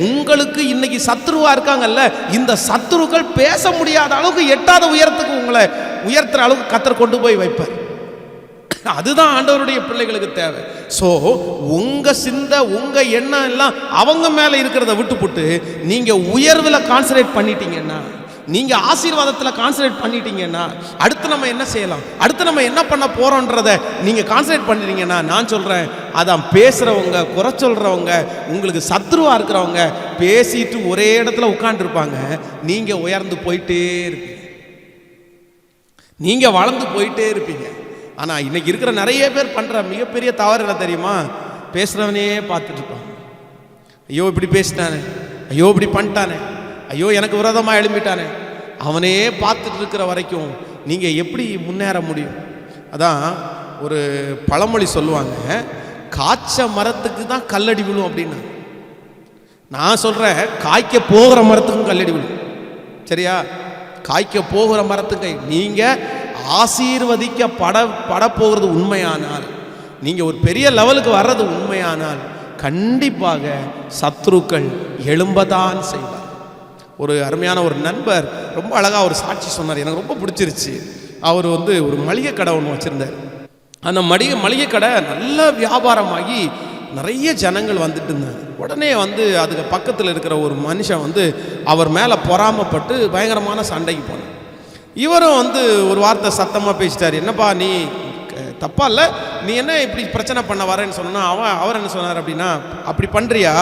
உங்களுக்கு இன்னைக்கு சத்துருவா இருக்காங்கல்ல, இந்த சத்துருக்கள் பேச முடியாத அளவுக்கு எட்டாத உயரத்துக்கு உங்களை உயர்த்துற அளவுக்கு கர்த்தர் கொண்டு போய் வைப்பார். அதுதான் ஆண்டவருடைய பிள்ளைகளுக்கு தேவை. ஸோ உங்க சிந்தை உங்க எண்ணம் எல்லாம் அவங்க மேல இருக்கிறத விட்டுப்புட்டு நீங்க உயர்வில் கான்சன்ட்ரேட் பண்ணிட்டீங்கன்னா, நீங்க ஆசீர்வாதத்தில் கான்சன்ட்ரேட் பண்ணிட்டீங்கன்னா, அடுத்து நம்ம என்ன செய்யலாம், அடுத்து நம்ம என்ன பண்ண போறோன்றத நீங்க கான்சன்ட்ரேட் பண்ணிட்டீங்கன்னா, நான் சொல்றேன், அதான் பேசுறவங்க, குறை சொல்றவங்க, உங்களுக்கு சத்ருவா இருக்கிறவங்க பேசிட்டு ஒரே இடத்துல உட்கார்ந்துருப்பாங்க. நீங்க உயர்ந்து போயிட்டே இருப்பீங்க, நீங்க வளர்ந்து போயிட்டே இருப்பீங்க. ஆனா இன்னைக்கு இருக்கிற நிறைய பேர் பண்ற மிகப்பெரிய தவறு என்ன தெரியுமா? பேசுறவனே பார்த்துட்டு இருப்பாங்க. ஐயோ இப்படி பேசிட்டானே, ஐயோ இப்படி பண்ணிட்டானே, ஐயோ எனக்கு விரோதமாக எழும்பிட்டானே, அவனே பார்த்துட்டு இருக்கிற வரைக்கும் நீங்கள் எப்படி முன்னேற முடியும்? அதான் ஒரு பழமொழி சொல்லுவாங்க, காய்ச்ச மரத்துக்கு தான் கல்லடி விழும் அப்படின்னா. நான் சொல்கிறேன், காய்க்க போகிற மரத்துக்கும் கல்லடி விழும். சரியா? காய்க்க போகிற மரத்துக்கு நீங்கள் ஆசீர்வதிக்கப்பட போகிறது உண்மையானால், நீங்கள் ஒரு பெரிய லெவலுக்கு வர்றது உண்மையானால், கண்டிப்பாக சத்ருக்கள் எழும்பதான் செய்வார். ஒரு அருமையான ஒரு நண்பர் ரொம்ப அழகாக ஒரு சாட்சி சொன்னார், எனக்கு ரொம்ப பிடிச்சிருச்சு. அவர் ஒரு மளிகை கடை ஒன்று வச்சுருந்தார். அந்த மளிகை கடை நல்ல வியாபாரமாகி நிறைய ஜனங்கள் வந்துட்டு இருந்தாங்க. உடனே அதுக்கு பக்கத்தில் இருக்கிற ஒரு மனுஷன் அவர் மேலே பொறாமப்பட்டு பயங்கரமான சண்டைக்கு போனார். இவரும் ஒரு வார்த்தை சத்தமாக பேசிட்டார், என்னப்பா நீ தப்பா இல்லை, நீ என்ன இப்படி பிரச்சனை பண்ண வரேன்னு சொன்னா, அவர் என்ன சொன்னார் அப்படின்னா, அப்படி பண்ணுறியா,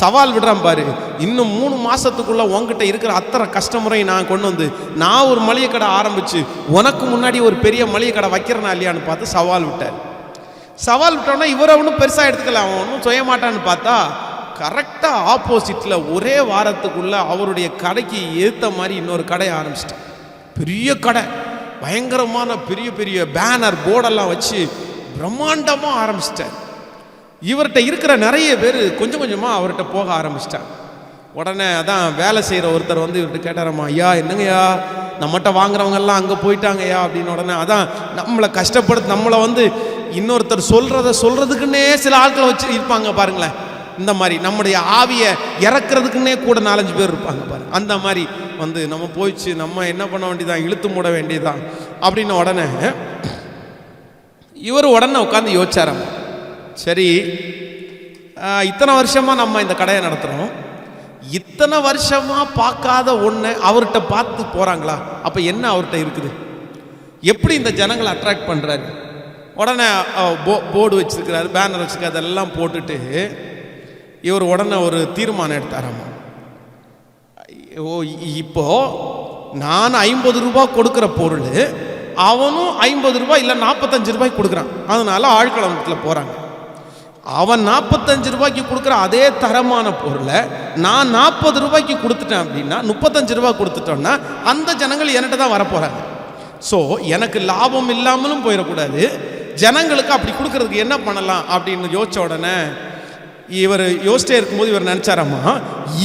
சவால் விடுறான் பாரு, இன்னும் 3 மாதத்துக்குள்ளே உங்ககிட்ட இருக்கிற அத்தனை கஸ்டமரையும் நான் கொண்டு நான் ஒரு மளிகை கடை ஆரம்பித்து உனக்கு முன்னாடி ஒரு பெரிய மளிகை கடை வைக்கிறேனா இல்லையான்னு பார்த்து சவால் விட்டார். சவால் விட்டோன்னா இவரை ஒன்றும் பெருசாக எடுத்துக்கல, அவன் ஒன்றும் செய்ய மாட்டான்னு பார்த்தா கரெக்டாக ஆப்போசிட்டில் ஒரே வாரத்துக்குள்ள அவருடைய கடைக்கு ஏற்ற மாதிரி இன்னொரு கடையை ஆரம்பிச்சிட்டான். பெரிய கடை, பயங்கரமான பெரிய பெரிய பேனர் போர்டெல்லாம் வச்சு பிரம்மாண்டமாக ஆரம்பிச்சிட்டார். இவர்கிட்ட இருக்கிற நிறைய பேர் கொஞ்சம் கொஞ்சமாக அவர்கிட்ட போக ஆரம்பிச்சிட்டாங்க. உடனே அதான் வேலை செய்கிற ஒருத்தர் வந்து இவர்கிட்ட கேட்டாரம்மா, ஐயா என்னங்கய்யா நம்மகிட்ட வாங்குறவங்கெல்லாம் அங்கே போயிட்டாங்கய்யா அப்படின்னு. உடனே அதான் நம்மளை கஷ்டப்படுத்து, நம்மளை வந்து இன்னொருத்தர் சொல்கிறதுக்குன்னே சில ஆட்களை வச்சு இருப்பாங்க பாருங்களேன். இந்த மாதிரி நம்முடைய ஆவியை இறக்குறதுக்குன்னே கூட 4-5 பேர் இருப்பாங்க பாருங்க. அந்த மாதிரி வந்து நம்ம போயிடுச்சு, நம்ம என்ன பண்ண வேண்டியதான், இழுத்து மூட வேண்டியதுதான் அப்படின்னு. உடனே இவர் உடனே உட்காந்து யோசிச்சாராம், சரி இத்தனை வருஷமாக நம்ம இந்த கடையை நடத்துகிறோம், இத்தனை வருஷமாக பார்க்காத ஒன்று அவர்கிட்ட பார்த்து போகிறாங்களா, அப்போ என்ன அவர்கிட்ட இருக்குது, எப்படி இந்த ஜனங்களை அட்ராக்ட் பண்ணுறாரு. உடனே போர்டு வச்சுருக்கிறாரு, பேனர் வச்சுருக்காரு, அதெல்லாம் போட்டுட்டு இவர் உடனே ஒரு தீர்மானம் எடுத்தாராமா. இப்போ நான் 50 ரூபா கொடுக்குற பொருள் அவனும் 50 ரூபாய் இல்லை 45 ரூபாய்க்கு கொடுக்குறான், அதனால ஆழ்கலத்தில் போகிறாங்க. அவன் 45 ரூபாய்க்கு கொடுக்குற அதே தரமான பொருளை நான் 40 ரூபாய்க்கு கொடுத்துட்டேன் அப்படின்னா 35 ரூபாய் கொடுத்துட்டோன்னா அந்த ஜனங்கள் என்கிட்ட தான் வரப்போகிறாங்க. ஸோ எனக்கு லாபம் இல்லாமலும் போயிடக்கூடாது, ஜனங்களுக்கு அப்படி கொடுக்கறதுக்கு என்ன பண்ணலாம் அப்படின்னு யோசிச்ச உடனே இவர் யோசிச்சே இருக்கும்போது இவர் நினச்சாராமா,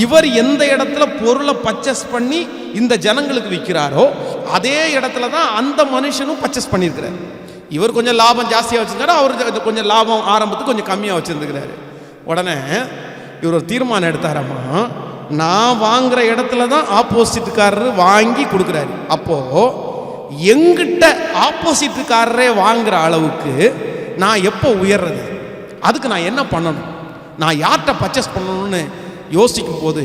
இவர் எந்த இடத்துல பொருளை பர்ச்சேஸ் பண்ணி இந்த ஜனங்களுக்கு விற்கிறாரோ அதே இடத்துல தான் அந்த மனுஷனும் பர்ச்சேஸ் பண்ணியிருக்கிறார். இவர் கொஞ்சம் லாபம் ஜாஸ்தியாக வச்சுருக்காரு, அவர் கொஞ்சம் லாபம் ஆரம்பத்துக்கு கொஞ்சம் கம்மியாக வச்சுருந்துக்கிறாரு. உடனே இவர் ஒரு தீர்மானம் எடுத்தாராமா, நான் வாங்குற இடத்துல தான் ஆப்போசிட்டுக்காரரு வாங்கி கொடுக்குறாரு, அப்போது எங்கிட்ட ஆப்போசிட்டுக்காரரே வாங்குற அளவுக்கு நான் எப்போ உயர்றது, அதுக்கு நான் என்ன பண்ணணும், நான் யார்கிட்ட பர்ச்சேஸ் பண்ணணும்னு யோசிக்கும் போது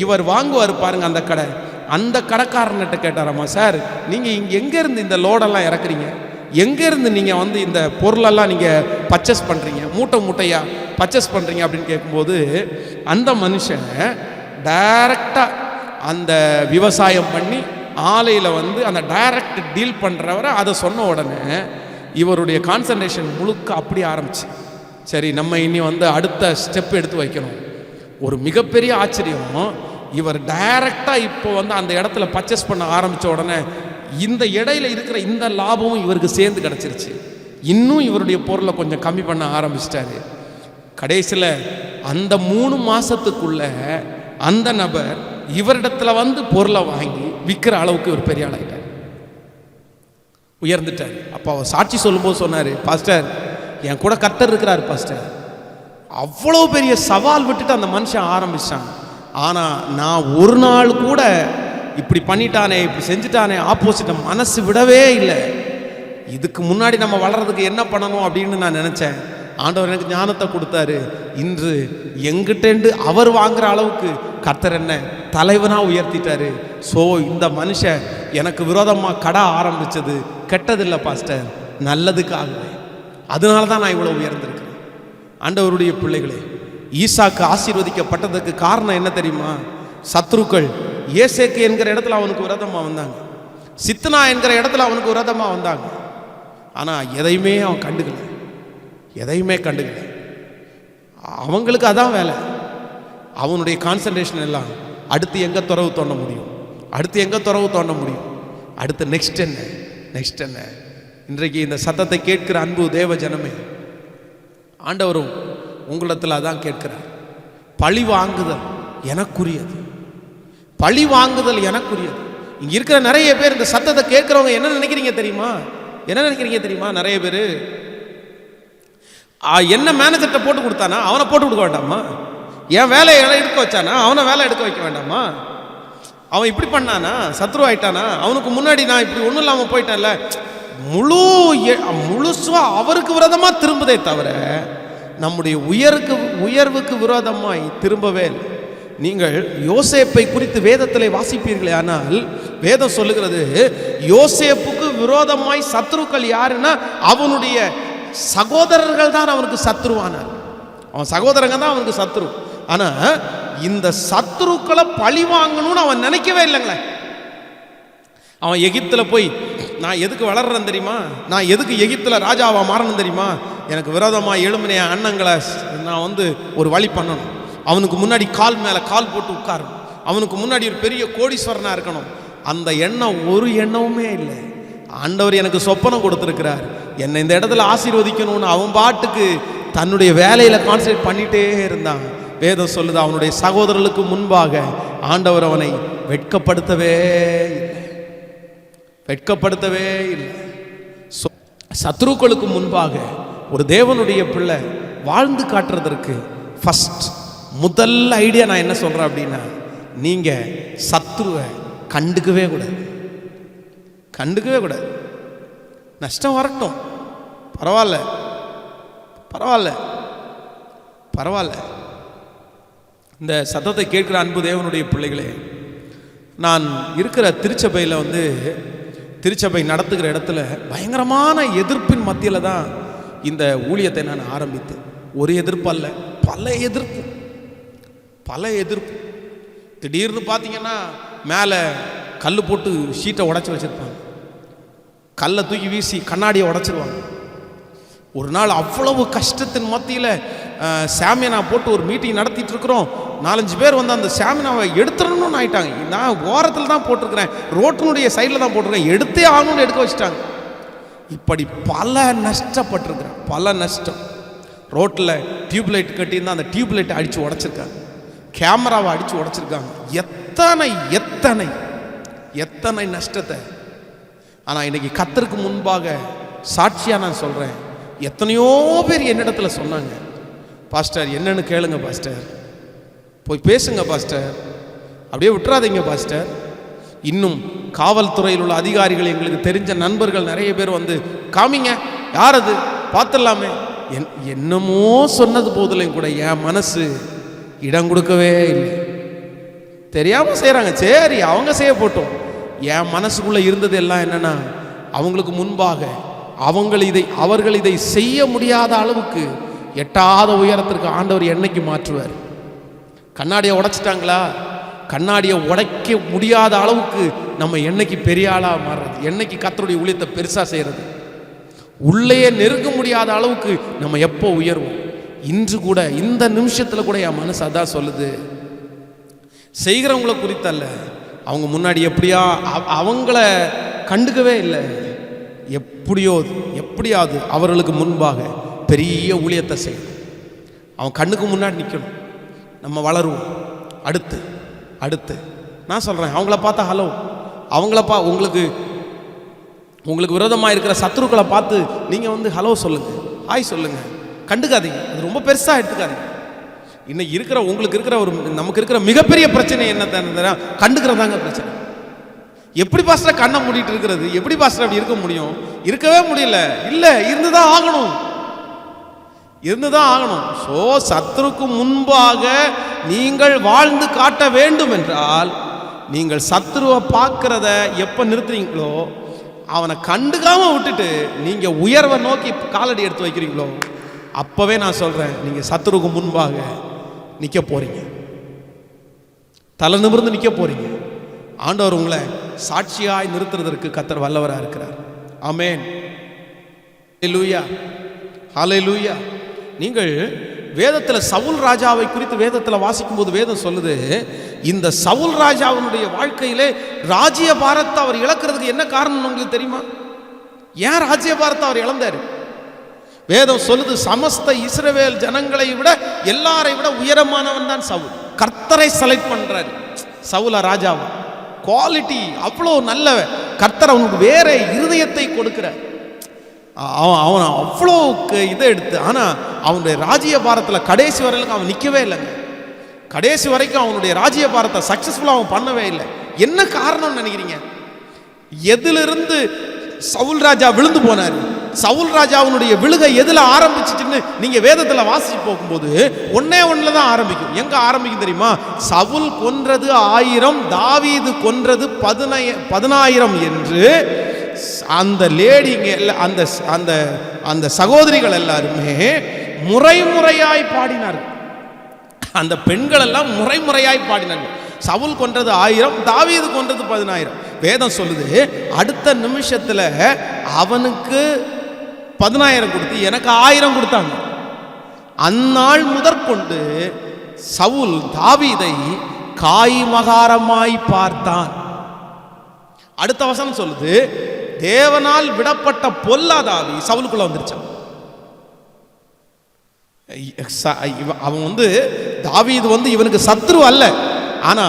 இவர் வாங்குவார் பாருங்க அந்த கடை, அந்த கடைக்காரன்கிட்ட கேட்டாராமா, சார் நீங்கள் இங்கே எங்கேருந்து இந்த லோடெல்லாம் இறக்குறீங்க, எங்கேருந்து நீங்கள் வந்து இந்த பொருளெல்லாம் நீங்கள் பர்ச்சேஸ் பண்ணுறீங்க, மூட்டை மூட்டையாக பர்ச்சேஸ் பண்ணுறீங்க அப்படின்னு கேட்கும்போது அந்த மனுஷன் டைரக்டாக அந்த விவசாயம் பண்ணி ஆலையில் வந்து அந்த டைரக்ட் டீல் பண்ணுறவரை அதை சொன்ன உடனே இவருடைய கான்சன்ட்ரேஷன் முழுக்க அப்படி ஆரம்பிச்சு, சரி நம்ம இனி வந்து அடுத்த ஸ்டெப் எடுத்து வைக்கணும். ஒரு மிகப்பெரிய ஆச்சரியம், இவர் டைரக்டாக இப்போ வந்து அந்த இடத்துல பர்ச்சேஸ் பண்ண ஆரம்பித்த உடனே இந்த இடையில இருக்கிற இந்த லாபமும் இவருக்கு சேர்ந்து கிடச்சிருச்சு. இன்னும் இவருடைய பொருளை கொஞ்சம் கம்மி பண்ண ஆரம்பிச்சிட்டாரு. கடைசியில் அந்த 3 மாதத்துக்குள்ள அந்த நபர் இவரிடத்துல வந்து பொருளை வாங்கி விற்கிற அளவுக்கு ஒரு பெரிய ஆளாயிட்டார், உயர்ந்துட்டார். அப்போ அவர் சாட்சி சொல்லும்போது சொன்னார், பாஸ்டர் என் கூட கர்த்தர் இருக்கிறார் பாஸ்டர், அவ்வளோ பெரிய சவால் விட்டுட்டு அந்த மனுஷன் ஆரம்பிச்சான், ஆனால் நான் ஒரு நாள் கூட இப்படி பண்ணிட்டானே இப்படி செஞ்சுட்டானே ஆப்போசிட்டை மனசு விடவே இல்லை. இதுக்கு முன்னாடி நம்ம வளர்றதுக்கு என்ன பண்ணணும் அப்படின்னு நான் நினச்சேன். ஆண்டவர் எனக்கு ஞானத்தை கொடுத்தாரு. இன்று எங்கிட்டேண்டு அவர் வாங்குற அளவுக்கு கர்த்தர் என்ன தலைவனாக உயர்த்திட்டாரு. ஸோ இந்த மனுஷன் எனக்கு விரோதமாக கடை ஆரம்பித்தது கெட்டதில்லை பாஸ்டர், நல்லதுக்காகவே. அதனால தான் நான் இவ்வளோ உயர்ந்திருக்கிறேன். ஆண்டவருடைய பிள்ளைகளே, ஈசாக்கு ஆசீர்வதிக்கப்பட்டதுக்கு காரணம் என்ன தெரியுமா? சத்ருக்கள் ஏசேக்கு என்கிற இடத்துல அவனுக்கு விரோதமாக வந்தாங்க, சித்னா என்கிற இடத்துல அவனுக்கு விரோதமாக வந்தாங்க. ஆனால் எதையுமே அவன் கண்டுக்கல, எதையுமே கண்டுக்கல. அவங்களுக்கு அதான் வேலை. அவனுடைய கான்சன்ட்ரேஷன் எல்லாம் அடுத்து எங்கே துறவு தோண்ட முடியும், அடுத்து எங்கே துறவு தோண்ட முடியும், அடுத்து நெக்ஸ்ட் என்ன, நெக்ஸ்ட் என்ன. இன்றைக்கு இந்த சத்தத்தை கேட்கிற அன்பு தேவ ஜனமே, ஆண்டவரும் உங்களிடத்தில் அதான் கேட்கிறார். பழி வாங்குதல் எனக்குரியது, பழி வாங்குதல் எனக்குரியது. இங்கே இருக்கிற நிறைய பேர் இந்த சத்தத்தை கேட்குறவங்க என்ன நினைக்கிறீங்க தெரியுமா? என்ன நினைக்கிறீங்க தெரியுமா? நிறைய பேர் என்ன மேனேஜர்கிட்ட போட்டு கொடுத்தானா அவனை போட்டு கொடுக்க வேண்டாமா? என் வேலையை எடுக்க வச்சானா அவனை வேலை எடுக்க வைக்க வேண்டாமா? அவன் இப்படி பண்ணானா சத்ரு ஆயிட்டானா, அவனுக்கு முன்னாடி நான் இப்படி ஒன்றும் இல்லாமல் போயிட்டேன்ல, முழுசாக அவருக்கு விரோதமாக திரும்புதே தவிர நம்முடைய உயர்வுக்கு விரோதமாய் திரும்பவே இல்லை. நீங்கள் யோசேப்பை குறித்து வேதத்தில் வாசிப்பீர்களே, ஆனால் வேதம் சொல்லுகிறது யோசேப்புக்கு விரோதமாய் சத்ருக்கள் யாருன்னா அவனுடைய சகோதரர்கள் தான் அவனுக்கு சத்ருவானார். அவன் சகோதரங்க தான் அவனுக்கு சத்ரு. ஆனால் இந்த சத்ருக்களை பழி வாங்கணும்னு அவன் நினைக்கவே இல்லைங்களே. அவன் எகிப்தில் போய் நான் எதுக்கு வளர்றேன் தெரியுமா, நான் எதுக்கு எகிப்தில் ராஜாவாக மாறணும் தெரியுமா, எனக்கு விரோதமாக எழும்பின அண்ணங்களை நான் வந்து ஒரு வழி பண்ணணும், அவனுக்கு முன்னாடி கால் மேலே கால் போட்டு உட்காரணும், அவனுக்கு முன்னாடி ஒரு பெரிய கோடீஸ்வரனாக இருக்கணும். அந்த எண்ணம் ஒரு எண்ணமுமே இல்லை. ஆண்டவர் எனக்கு சொப்பனம் கொடுத்துருக்கிறார், என்னை இந்த இடத்துல ஆசீர்வதிக்கணும்னு அவன் பாட்டுக்கு தன்னுடைய வேலையில் கான்சன்ட்ரேட் பண்ணிகிட்டே இருந்தான். வேதம் சொல்லுது, அவனுடைய சகோதரர்களுக்கு முன்பாக ஆண்டவர் அவனை வெட்கப்படுத்தவே இல்லை, வெட்கப்படுத்தவே இல்லை. சத்ருக்களுக்கு முன்பாக ஒரு தேவனுடைய பிள்ளை வாழ்ந்து காட்டுறதற்கு ஃபர்ஸ்ட் முதல் ஐடியா நான் என்ன சொல்கிறேன் அப்படின்னா, நீங்கள் சத்ருவை கண்டுக்கவே கூடாது, கண்டுக்கவே கூடாது. நஷ்டம் வரட்டும், பரவாயில்ல பரவாயில்ல பரவாயில்ல. இந்த சத்தத்தை கேட்குற அன்பு தேவனுடைய பிள்ளைகளே, நான் இருக்கிற திருச்சபையில் திருச்சபை நடத்துகிற இடத்துல பயங்கரமான எதிர்ப்பின் மத்தியில் தான் இந்த ஊழியத்தை நான் ஆரம்பித்தேன். ஒரு எதிர்ப்பு அல்ல, பல எதிர்ப்பு, பல எதிர்ப்பு. திடீர்னு பார்த்தீங்கன்னா மேலே கல் போட்டு ஷீட்டை உடச்சி வச்சுருப்பாங்க, கல்லை தூக்கி வீசி கண்ணாடியை உடச்சிருவாங்க. ஒரு நாள் அவ்வளவு கஷ்டத்தின் மத்தியில் சாமியானா போட்டு ஒரு மீட்டிங் நடத்திட்டு இருக்கிறோம். 4-5 பேர் வந்து அந்த சாமியானாவை எடுத்துடணும்னு ஆயிட்டாங்க. நான் ஓரத்தில் தான் போட்டிருக்கிறேன், ரோட்டினுடைய சைடில் தான் போட்டிருக்கேன், எடுத்தே ஆகணும்னு எடுக்க வச்சுட்டாங்க. இப்படி பல நஷ்டப்பட்டிருக்கிறேன், பல நஷ்டம். ரோட்டில் டியூப்லைட் கட்டியிருந்தால் அந்த டியூப்லைட்டை அடித்து உடச்சிருக்காங்க, கேமராவை அடித்து உடச்சிருக்காங்க. எத்தனை எத்தனை எத்தனை நஷ்டத்தை. ஆனால் இன்னைக்கு கர்த்தருக்கு முன்பாக சாட்சியாக நான் சொல்கிறேன், எத்தனையோ பேர் என்னிடத்துல சொன்னாங்க, பாஸ்டர் என்னன்னு கேளுங்க பாஸ்டர், போய் பேசுங்க பாஸ்டர், அப்படியே விட்டுறாதீங்க பாஸ்டர். இன்னும் காவல்துறையில் உள்ள அதிகாரிகள், எங்களுக்கு தெரிஞ்ச நண்பர்கள் நிறைய பேர் வந்து காமிங்க, யார் அது பார்த்துடலாமே, என்னமோ சொன்னது போதிலையும் கூட என் மனசு இடம் கொடுக்கவே இல்லை. தெரியாமல் செய்கிறாங்க, சரி அவங்க செய்ய போட்டோம். என் மனசுக்குள்ளே இருந்தது எல்லாம் என்னன்னா, அவங்களுக்கு முன்பாக அவர்கள் இதை செய்ய முடியாத அளவுக்கு எட்டாத உயரத்திற்கு ஆண்டவர் என்னைக்கு மாற்றுவார். கண்ணாடியை உடைச்சிட்டாங்களா, கண்ணாடியை உடைக்க முடியாத அளவுக்கு நம்ம என்னைக்கு பெரிய ஆளாக மாறுறது, என்னைக்கு கர்த்தருடைய ஊழியத்தை பெருசாக செய்கிறது, உள்ளேயே நெருங்க முடியாத அளவுக்கு நம்ம எப்போ உயர்வோம். இன்று கூட இந்த நிமிஷத்தில் கூட என் மனசு அதான் சொல்லுது, செய்கிறவங்களை குறித்தல்ல, அவங்க முன்னாடி எப்படியா அவங்கள கண்டுக்கவே இல்லை, எப்படியாவது அவர்களுக்கு முன்பாக பெரிய ஊழியத்தை செய்யணும், அவன் கண்ணுக்கு முன்னாடி நிற்கணும், நம்ம வளருவோம். அடுத்து நான் சொல்கிறேன், அவங்கள பார்த்தா ஹலோ, உங்களுக்கு விரோதமாக இருக்கிற சத்துருக்களை பார்த்து நீங்கள் வந்து ஹலோ சொல்லுங்கள், ஹாய் சொல்லுங்கள், கண்டுக்காதீங்க, அது ரொம்ப பெருசாக எடுத்துக்காதீங்க. இன்னைக்கு இருக்கிற உங்களுக்கு இருக்கிற நமக்கு இருக்கிற மிகப்பெரிய பிரச்சனை என்ன, கண்டுக்கிறதாங்க பிரச்சனை. எப்படி பாஸ்டர் கண்ணை மூடிட்டு இருக்கிறது, எப்படி பாஸ்டர் அப்படி இருக்க முடியும், இருக்கவே முடியல, இல்லை இருந்துதான் ஆகணும். ஸோ சத்துருக்கு முன்பாக நீங்கள் வாழ்ந்து காட்ட வேண்டும் என்றால், நீங்கள் சத்துருவை பார்க்கிறத எப்போ நிறுத்துறீங்களோ, அவனை கண்டுக்காம விட்டுட்டு நீங்க உயர்வை நோக்கி காலடி எடுத்து வைக்கிறீங்களோ, அப்பவே நான் சொல்றேன், நீங்க சத்துருக்கு முன்பாக நிற்க போறீங்க, தலை நிமிர்ந்து நிற்க போறீங்க. ஆண்டவர் உங்களை சாட்சியாய் நிறுத்துறதற்கு கர்த்தர் வல்லவராக இருக்கிறார். ஆமென், ஹல்லேலூயா, ஹல்லேலூயா. நீங்கள் வேதத்தில் சவுல் ராஜாவை குறித்து வேதத்தில் வாசிக்கும் போது வேதம் சொல்லுது, இந்த சவுல் ராஜாவினுடைய வாழ்க்கையிலே ராஜ்ய பாரத்தை அவர் இழக்கிறதுக்கு என்ன காரணம் உங்களுக்கு தெரியுமா? ஏன் ராஜ்ய பாரத்தை அவர் இழந்தார்? வேதம் சொல்லுது, சமஸ்த இஸ்ரவேல் ஜனங்களை விட எல்லாரை விட உயரமானவன் தான் சவுல். கர்த்தரை செலக்ட் பண்றாரு சவுல ராஜாவை, குவாலிட்டி அவ்வளோ நல்ல, கர்த்தர் அவனுக்கு வேற இருதயத்தை கொடுக்கிறார். அவன் அவ்வளோ இதை எடுத்து, ஆனால் அவனுடைய ராஜ்ய பாரத்தில் கடைசி வரைக்கும் அவன் நிற்கவே இல்லைங்க. கடைசி வரைக்கும் அவனுடைய ராஜ்ய பாரத்தை சக்சஸ்ஃபுல்லாக அவன் பண்ணவே இல்லை. என்ன காரணம்னு நினைக்கிறீங்க? எதிலிருந்து சவுல் ராஜா விழுந்து போனார்? சவுல் ராஜாவுடைய விழுகை எதில் ஆரம்பிச்சுன்னு நீங்க வேதத்தில் வாசிச்சு போகும்போது ஒன்றில் தான் ஆரம்பிக்கும். எங்க ஆரம்பிக்கும் தெரியுமா? சவுல் கொன்றது 1000, தாவீது கொன்றது 10,000 என்று அந்த லேடிங்க அந்த அந்த அந்த சகோதரிகள் எல்லாருமே முறையாய் பாடினார்கள். அந்த பெண்கள் எல்லாம் முறையாய் பாடினார்கள். சவுல் கொன்றது 1000, தாவீது கொன்றது 10,000. வேதம் சொல்லுது, அடுத்த நிமிஷத்துல அவனுக்கு 10,000 கொடுத்து எனக்கு 1000 கொடுத்தாங்க. அந்நாள் முதற்கொண்டு சவுல் தாவீதை காய்மகாரமாய் பார்த்தான். அடுத்த வசனம் சொல்லுது, தேவனால் விடப்பட்ட பொல்லாதாவி சவுலுக்குள்ள வந்துருச்சான். அவன் தாவீது இவனுக்கு சத்ரு அல்ல, ஆனா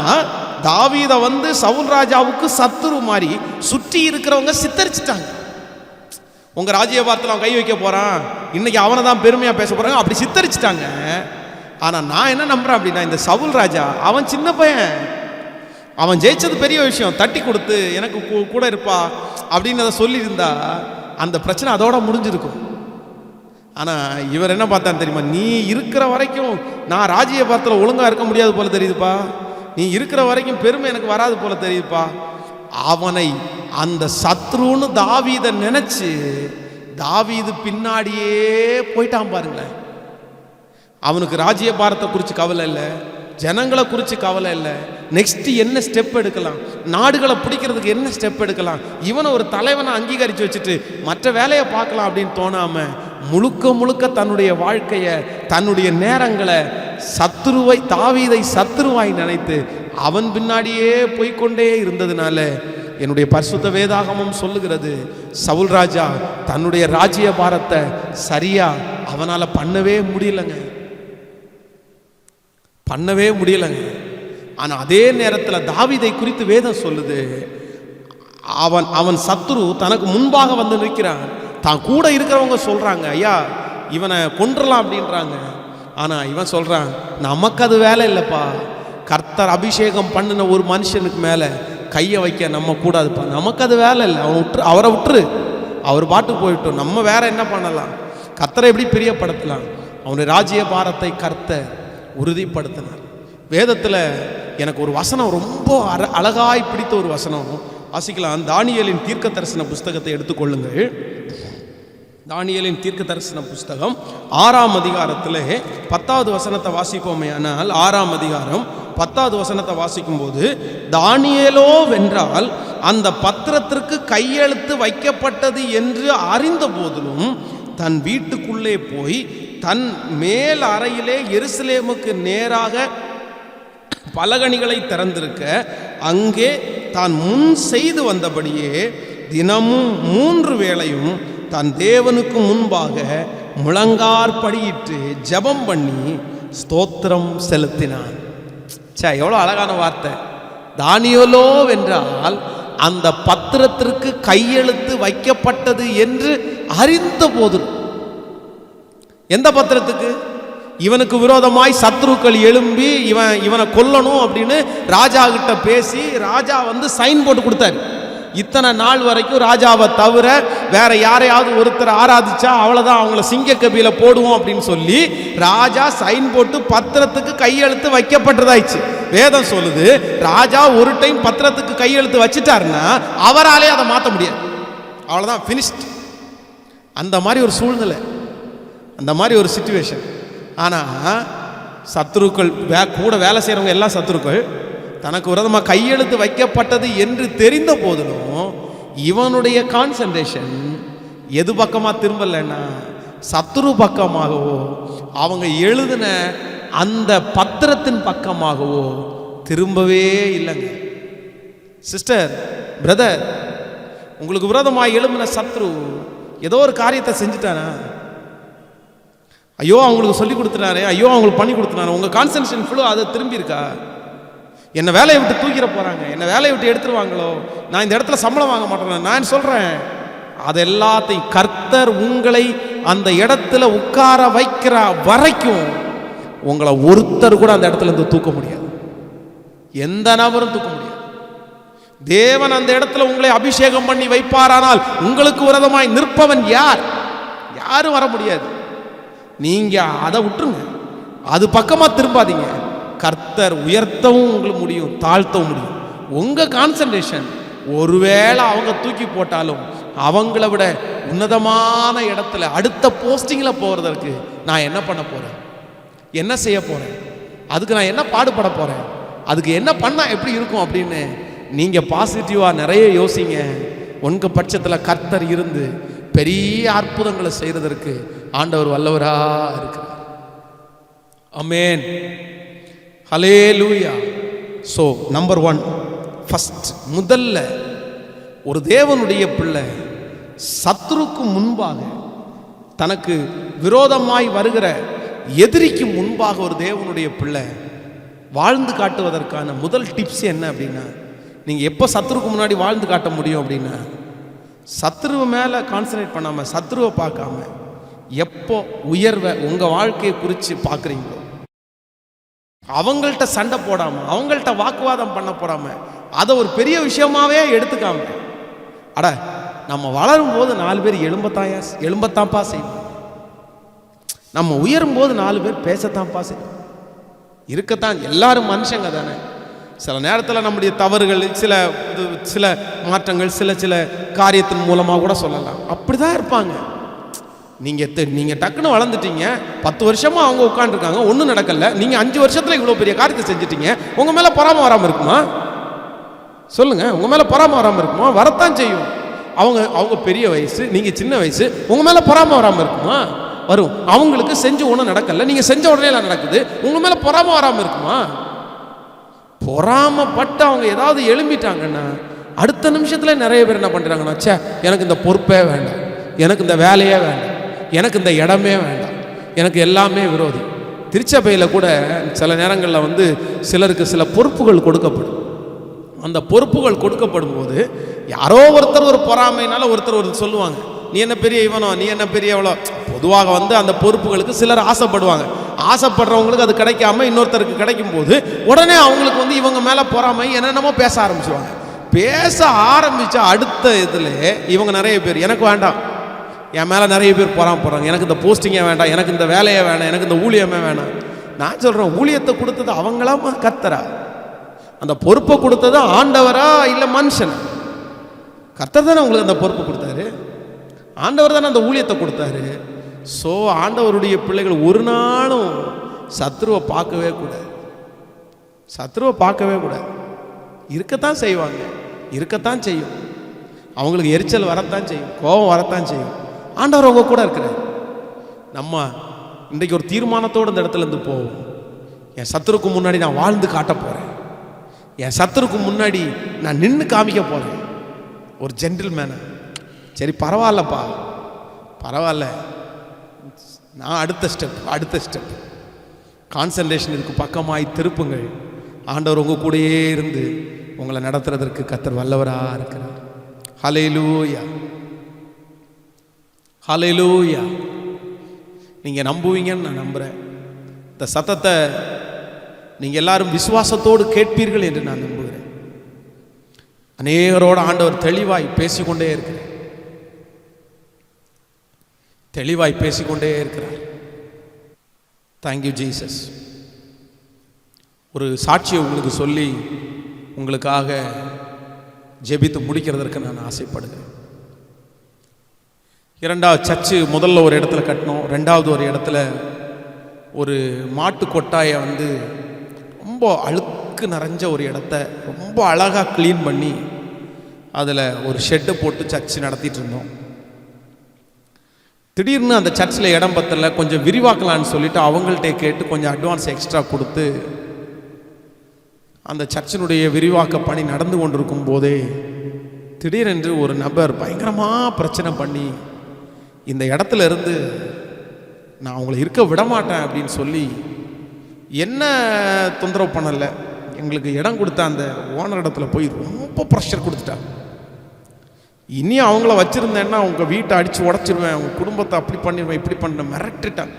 தாவீதை சவுல் ராஜாவுக்கு சத்ரு மாதிரி சுற்றி இருக்கிறவங்க சித்தரிச்சிட்டாங்க. உங்க ராஜ்யபாரத்தில் அவன் கை வைக்க போறான், இன்னைக்கு அவனை தான் பெருமையா பேச போறாங்க, அப்படி சித்தரிச்சிட்டாங்க. ஆனா நான் என்ன நம்புறேன் அப்படின்னா, இந்த சவுல் ராஜா அவன் சின்ன பையன், அவன் ஜெயிச்சது பெரிய விஷயம், தட்டி கொடுத்து எனக்கு கூட இருப்பா அப்படின்னு அதை சொல்லியிருந்தா அந்த பிரச்சனை அதோட முடிஞ்சிருக்கும். ஆனால் இவர் என்ன பார்த்தான் தெரியுமா, நீ இருக்கிற வரைக்கும் நான் ராஜ்யபாரத்தில் ஒழுங்காக இருக்க முடியாது போல தெரியுதுப்பா, நீ இருக்கிற வரைக்கும் பெருமை எனக்கு வராது போல தெரியுதுப்பா. அவனை அந்த சத்ருன்னு தாவீதை நினைச்சு தாவீது பின்னாடியே போயிட்டான் பாருங்களேன். அவனுக்கு ராஜ்யபாரத்தை குறித்து கவலை இல்லை, ஜனங்களை குறித்து கவலை இல்லை, நெக்ஸ்ட் என்ன ஸ்டெப் எடுக்கலாம், நாடுகளை பிடிக்கிறதுக்கு என்ன ஸ்டெப் எடுக்கலாம், இவனை ஒரு தலைவனை அங்கீகரித்து வச்சுட்டு மற்ற வேலையை பார்க்கலாம் அப்படின்னு தோணாம முழுக்க முழுக்க தன்னுடைய வாழ்க்கையை, தன்னுடைய நேரங்களை தாவீதை சத்ருவாய் நினைத்து அவன் பின்னாடியே போய்கொண்டே இருந்ததுனால என்னுடைய பரிசுத்த வேதாகமம் சொல்லுகிறது, சவுல் ராஜா தன்னுடைய ராஜ்ய பாரத்தை சரியா அவனால பண்ணவே முடியலங்க. ஆனா அதே நேரத்தில் தாவீதை குறித்து வேதம் சொல்லுது, அவன் சத்ரு தனக்கு முன்பாக வந்து நிற்கிறான். தான் கூட இருக்கிறவங்க சொல்றாங்க, ஐயா இவனை கொன்றலாம் அப்படின்றாங்க. ஆனா இவன் சொல்றான், நமக்கு அது வேலை இல்லைப்பா, கர்த்தர் அபிஷேகம் பண்ணின ஒரு மனுஷனுக்கு மேல கையை வைக்க நம்ம கூடாதுப்பா, நமக்கு அது வேலை இல்லை, அவரை விட்டுரு, அவர் பாட்டுக்கு போயிட்டோம், நம்ம வேற என்ன பண்ணலாம், கர்த்தரை எப்படி பிரியப்படுத்தலாம். அவனுடைய ராஜ்ய பாரத்தை கர்த்தர் உறுதிப்படுத்தினார். வேதத்தில் எனக்கு ஒரு வசனம் ரொம்ப அழகாய் பிடித்த ஒரு வசனம் வாசிக்கலாம். தானியேலின் தீர்க்க தரிசன புஸ்தகத்தை எடுத்துக்கொள்ளுங்கள். தானியேலின் தீர்க்க தரிசன புஸ்தகம் 6ஆம் அதிகாரத்தில் 10வது வசனத்தை வாசிப்போமே. ஆனால் 6ஆம் அதிகாரம் 10வது வசனத்தை வாசிக்கும் போது, தானியேலோ வென்றால் அந்த பத்திரத்திற்கு கையெழுத்து வைக்கப்பட்டது என்று அறிந்த போதிலும் தன் வீட்டுக்குள்ளே போய் தன் மேல் அறையிலே எருசலேமுக்கு நேராக பலகணிகளை திறந்திருக்க அங்கே தான் முன் செய்து வந்தபடியே தினமும் 3 வேளையும் தன் தேவனுக்கு முன்பாக முழங்காற்படியிட்டு ஜெபம் பண்ணி ஸ்தோத்திரம் செலுத்தினான். எவ்வளோ அழகான வார்த்தை. தானியேலோ வென்றால் அந்த பத்திரத்திற்கு கையெழுத்து வைக்கப்பட்டது என்று அறிந்த போது, எந்த பத்திரத்துக்கு? இவனுக்கு விரோதமாய் சத்ருக்கள் எழும்பி இவனை கொல்லணும் அப்படின்னு ராஜா கிட்ட பேசி ராஜா சைன் போட்டு கொடுத்தாரு. இத்தனை நாள் வரைக்கும் ராஜாவை தவிர வேற யாரையாவது ஒருத்தர் ஆராதிச்சா அவ்வளவுதான், அவங்கள சிங்க கபில போடுவோம் அப்படின்னு சொல்லி ராஜா சைன் போட்டு பத்திரத்துக்கு கையெழுத்து வைக்கப்பட்டதாயிடுச்சு. வேதம் சொல்லுது, ராஜா ஒரு டைம் பத்திரத்துக்கு கையெழுத்து வச்சுட்டாருன்னா அவராலே அதை மாற்ற முடியாது, அவ்வளவுதான், ஃபினிஷ்ட். அந்த மாதிரி ஒரு சூழ்நிலை, அந்த மாதிரி ஒரு சிச்சுவேஷன். ஆனால் சத்துருக்கள் கூட வேலை செய்கிறவங்க எல்லாம் சத்துருக்கள், தனக்கு விரோதமாக கையெழுத்து வைக்கப்பட்டது என்று தெரிந்த போதிலும் இவனுடைய கான்சன்ட்ரேஷன் எது பக்கமாக திரும்பலைன்னா சத்துரு பக்கமாகவோ அவங்க எழுதின அந்த பத்திரத்தின் பக்கமாகவோ திரும்பவே இல்லைங்க. சிஸ்டர், பிரதர், உங்களுக்கு விரோதமாக எழும்பின சத்ரு ஏதோ ஒரு காரியத்தை செஞ்சுட்டானா, ஐயோ அவங்களுக்கு சொல்லி கொடுத்துட்டாரு, ஐயோ அவங்களுக்கு பண்ணி கொடுத்துட்டாரு, உங்கள் கான்சன்ட்ரேஷன் ஃபுல்லோ அதை திரும்பி இருக்கா? என்னை வேலையை விட்டு தூக்கிற போகிறாங்க, என்னை வேலையை விட்டு எடுத்துருவாங்களோ, நான் இந்த இடத்துல சம்பளம் வாங்க மாட்டேன், நான் சொல்கிறேன், அது எல்லாத்தையும் கர்த்தர் உங்களை அந்த இடத்துல உட்கார வைக்கிற வரைக்கும் உங்களை ஒருத்தர் கூட அந்த இடத்துல இருந்து தூக்க முடியாது, எந்த நபரும் தூக்க முடியாது. தேவன் அந்த இடத்துல உங்களை அபிஷேகம் பண்ணி வைப்பாரானால் உங்களுக்கு விரோதமாய் நிற்பவன் யார்? யாரும் வர முடியாது. நீங்க அதை விட்டுருங்க, அது பக்கமா திரும்பாதீங்க. கர்த்தர் உயர்த்தவும் உங்களுக்கு முடியும், தாழ்த்தவும் முடியும். உங்க கான்சன்ட்ரேஷன், ஒருவேளை அவங்க தூக்கி போட்டாலும் அவங்கள விட உன்னதமான இடத்துல அடுத்த போஸ்டிங்ல போறதற்கு நான் என்ன பண்ண போறேன், என்ன செய்ய போறேன், அதுக்கு நான் என்ன பாடுபட போறேன், அதுக்கு என்ன பண்ணா எப்படி இருக்கும் அப்படின்னு நீங்க பாசிட்டிவா நிறைய யோசிங்க. உங்க பட்சத்தில் கர்த்தர் இருந்து பெரிய அற்புதங்களை செய்யறதற்கு ஆண்டவர் வல்லவரா இருக்கிறார். ஆமென். ஹல்லேலூயா. ஸோ நம்பர் 1, ஃபர்ஸ்ட், முதல்ல ஒரு தேவனுடைய பிள்ளை சத்துருக்கு முன்பாக, தனக்கு விரோதமாய் வருகிற எதிரிக்கு முன்பாக ஒரு தேவனுடைய பிள்ளை வாழ்ந்து காட்டுவதற்கான முதல் டிப்ஸ் என்ன அப்படின்னா, நீங்கள் எப்போ சத்துருக்கு முன்னாடி வாழ்ந்து காட்ட முடியும் அப்படின்னா, சத்துருவை மேலே கான்சன்ட்ரேட் பண்ணாமல், சத்துருவை பார்க்காம, எப்போ உயர்வை உங்கள் வாழ்க்கையை குறித்து பார்க்குறீங்களோ, அவங்கள்ட்ட சண்டை போடாமல், அவங்கள்ட்ட வாக்குவாதம் பண்ண போடாமல், அதை ஒரு பெரிய விஷயமாவே எடுத்துக்காம, அட நம்ம வளரும் போது 4 பேர் எழும்பத்தான்ப்பா செய்வோம், நம்ம உயரும் போது 4 பேர் பேசத்தான்ப்பா செய்வோம். இருக்கத்தான், எல்லாரும் மனுஷங்க தானே. சில நேரத்தில் நம்முடைய தவறுகள், சில மாற்றங்கள், சில காரியத்தின் மூலமாக கூட சொல்லலாம். அப்படி தான் இருப்பாங்க. நீங்கள் டக்குன்னு வளர்ந்துட்டீங்க, 10 வருஷமாக அவங்க உட்காந்துருக்காங்க, ஒன்றும் நடக்கலை, நீங்கள் 5 வருஷத்தில் இவ்வளோ பெரிய காரியத்தை செஞ்சிட்டீங்க, உங்கள் மேலே பொறாமை வராமல் இருக்குமா? சொல்லுங்கள், உங்கள் மேலே பொறாமை வராமல் இருக்குமா? வரத்தான் செய்யும். அவங்க பெரிய வயசு, நீங்கள் சின்ன வயசு, உங்கள் மேலே பொறாமை வராமல் இருக்குமா? வரும். அவங்களுக்கு செஞ்சு ஒன்றும் நடக்கலை, நீங்கள் செஞ்ச உடனே எல்லாம் நடக்குது, உங்கள் மேலே பொறாமை வராமல் இருக்குமா? பொறாமப்பட்டு அவங்க ஏதாவது எழும்பிட்டாங்கன்னா அடுத்த நிமிஷத்தில் நிறைய பேர் என்ன பண்ணுறாங்கன்னா, சே எனக்கு இந்த பொறுப்பே வேண்டாம், எனக்கு இந்த வேலையே வேண்டாம், எனக்கு இந்த இடமே வேண்டாம், எனக்கு எல்லாமே விரோதி. திருச்சபையில் கூட சில நேரங்களில் சிலருக்கு சில பொறுப்புகள் கொடுக்கப்படும். அந்த பொறுப்புகள் கொடுக்கப்படும் போது யாரோ ஒருத்தர் ஒரு பொறாமைனால ஒருத்தர் சொல்லுவாங்க, நீ என்ன பெரிய இவனோ, நீ என்ன பெரிய எவ்வளோ. பொதுவாக அந்த பொறுப்புகளுக்கு சிலர் ஆசைப்படுவாங்க. ஆசைப்படுறவங்களுக்கு அது கிடைக்காம இன்னொருத்தருக்கு கிடைக்கும் போது உடனே அவங்களுக்கு இவங்க மேலே பொறாமை என்னென்னமோ பேச ஆரம்பிச்சுவாங்க. பேச ஆரம்பித்த அடுத்த இதில் இவங்க நிறைய பேர், எனக்கு வேண்டாம், என் மேலே நிறைய பேர் பொறாமப்படுறாங்க, எனக்கு இந்த போஸ்டிங்கே வேண்டாம், எனக்கு இந்த வேலையே வேண்டாம், எனக்கு இந்த ஊழியமே வேணாம். நான் சொல்கிறேன், ஊழியத்தை கொடுத்தது அவங்களா கர்த்தரா? அந்த பொறுப்பை கொடுத்தது ஆண்டவரா இல்லை மனுஷன்? கர்த்தர் தானே உங்களுக்கு அந்த பொறுப்பை கொடுத்தாரு, ஆண்டவர் தானே அந்த ஊழியத்தை கொடுத்தாரு. ஸோ ஆண்டவருடைய பிள்ளைகள் ஒரு நாளும் சத்ருவை பார்க்கவே கூடாது, சத்ருவை பார்க்கவே கூடாது. இருக்கத்தான் செய்வாங்க, இருக்கத்தான் செய்யும், அவங்களுக்கு எரிச்சல் வரத்தான் செய்யும், கோபம் வரத்தான் செய்யும். ஆண்டவர் அவங்க கூட இருக்கிறார். நம்ம இன்றைக்கு ஒரு தீர்மானத்தோடு இந்த இடத்துல இருந்து போவோம். என் சத்துருக்கு முன்னாடி நான் வாழ்ந்து காட்ட போகிறேன், என் சத்துருக்கு முன்னாடி நான் நின்று காமிக்க போகிறேன். ஒரு ஜென்டில்மேனை, சரி பரவாயில்லப்பா, பரவாயில்ல, நான் அடுத்த ஸ்டெப் கான்சன்ட்ரேஷன் இதுக்கு பக்கமாய் திருப்புங்கள். ஆண்டவர் உங்கள் கூடயே இருந்து உங்களை நடத்துறதற்கு கர்த்தர் வல்லவராக இருக்கிறார். ஹல்லேலூயா, ஹல்லேலூயா. நீங்கள் நம்புவீங்கன்னு நான் நம்புகிறேன். இந்த சத்தத்தை நீங்கள் எல்லாரும் விசுவாசத்தோடு கேட்பீர்கள் என்று நான் நம்புகிறேன். அநேகரோடு ஆண்டவர் தெளிவாய் பேசிக்கொண்டே இருக்கிறார், தெளிவாய் பேசிக்கொண்டே இருக்கிறார். Thank you Jesus. ஒரு சாட்சியை உங்களுக்கு சொல்லி உங்களுக்காக ஜெபித்து முடிக்கிறதற்கு நான் ஆசைப்படுகிறேன். 2வது சர்ச்சு முதல்ல ஒரு இடத்துல கட்டினோம், 2வது ஒரு இடத்துல ஒரு மாட்டு கொட்டாயை ரொம்ப அழுக்கு நிறைஞ்ச ஒரு இடத்த ரொம்ப அழகாக க்ளீன் பண்ணி அதில் ஒரு ஷெட்டு போட்டு சர்ச்சு நடத்திட்டு இருந்தோம். திடீர்னு அந்த சர்ச்சில் இடம் பத்தல, கொஞ்சம் விரிவாக்கலான்னு சொல்லிட்டு அவங்கள்ட்ட கேட்டு கொஞ்சம் அட்வான்ஸ் எக்ஸ்ட்ரா கொடுத்து அந்த சர்ச்சினுடைய விரிவாக்க பணி நடந்து கொண்டிருக்கும் போதே திடீரென்று ஒரு நபர் பயங்கரமாக பிரச்சனை பண்ணி இந்த இடத்துல இருந்து நான் அவங்கள இருக்க விடமாட்டேன் அப்படின்னு சொல்லி என்ன தொந்தரவு பண்ணலை, எங்களுக்கு இடம் கொடுத்த அந்த ஓனர் இடத்துல போய் ரொம்ப ப்ரெஷர் கொடுத்துட்டாங்க. இனி அவங்கள வச்சுருந்தேன்னா அவங்க வீட்டை அடித்து உடச்சிடுவேன், அவங்க குடும்பத்தை அப்படி பண்ணிடுவேன், இப்படி பண்ண மிரட்டுட்டாங்க.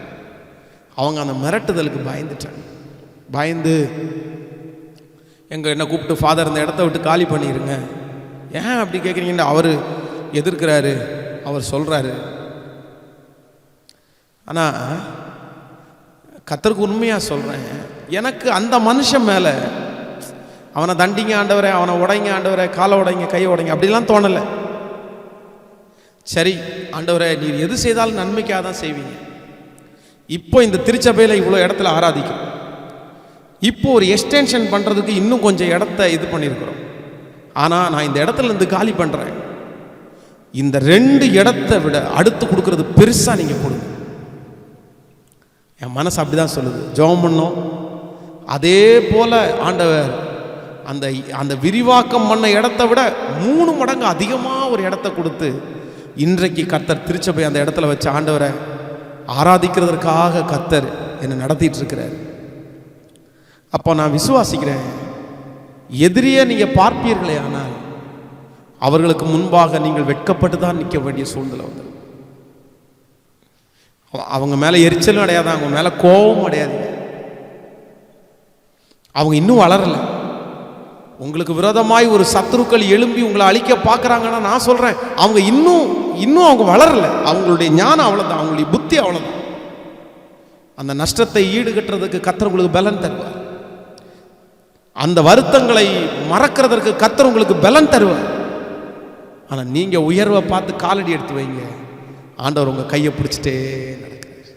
அவங்க அந்த மிரட்டுதலுக்கு பயந்துட்டாங்க. பயந்து என்னை கூப்பிட்டு, ஃபாதர் இந்த இடத்த விட்டு காலி பண்ணிடுங்க. ஏன் அப்படி கேட்குறீங்கன்னு அவர் எதிர்க்கிறாரு. அவர் சொல்கிறாரு, ஆனால் கர்த்தருக்கு உண்மையாக சொல்கிறேன், எனக்கு அந்த மனுஷன் மேலே அவனை தண்டிங்க ஆண்டவரே, அவனை உடைங்க ஆண்டவரே, காலை உடைங்க, கையை உடைங்க அப்படிலாம் தோணலை. சரி ஆண்டவரே, நீர் எது செய்தாலும் நன்மைக்காக தான் செய்வீங்க. இப்போ இந்த திருச்சபையில் இவ்வளோ இடத்துல ஆராதிக்கும், இப்போ ஒரு எக்ஸ்டென்ஷன் பண்ணுறதுக்கு இன்னும் கொஞ்சம் இடத்த இது பண்ணியிருக்கிறோம். ஆனால் நான் இந்த இடத்துல இருந்து காலி பண்ணுறேன், இந்த 2 இடத்த விட அடுத்து கொடுக்கறது பெருசாக நீங்கள் கொடுங்க. என் மனசு அப்படி தான் சொல்லுது. ஜெபம் பண்ணோம், அதே போல ஆண்டவர் அந்த அந்த விரிவாக்கம் பண்ண இடத்த விட 3 மடங்கு அதிகமாக ஒரு இடத்த கொடுத்து இன்றைக்கு கர்த்தர் திருச்சபை அந்த இடத்துல வச்சு ஆண்டவரை ஆராதிக்கிறதற்காக கர்த்தர் என்னை நடத்திட்டு இருக்கிறார். அப்போ நான் விசுவாசிக்கிறேன், எதிரியே நீங்கள் பார்ப்பீர்களே ஆனால் அவர்களுக்கு முன்பாக நீங்கள் வெட்கப்பட்டு தான் நிற்க வேண்டிய சூழ்நிலை வந்து. அவங்க மேலே எரிச்சலும் அடையாது, அவங்க மேலே கோபமும் அடையாது. அவங்க இன்னும் வளரலை. உங்களுக்கு விரோதமாய் ஒரு சத்துருக்கள் எழும்பி உங்களை அழிக்க பார்க்குறாங்கன்னா நான் சொல்கிறேன், அவங்க இன்னும் அவங்க வளரலை. அவங்களுடைய ஞானம் அவ்வளோதான், அவங்களுடைய புத்தி அவ்வளோதான். அந்த நஷ்டத்தை ஈடுகட்டுறதுக்கு கர்த்தர் உங்களுக்கு பலன் தருவார். அந்த வருத்தங்களை மறக்கிறதற்கு கர்த்தர் உங்களுக்கு பலன் தருவார். ஆனால் நீங்கள் உயர்வை பார்த்து காலடி எடுத்து வைங்க, ஆண்டவர் உங்கள் கையை பிடிச்சிட்டே நடக்கிறார்.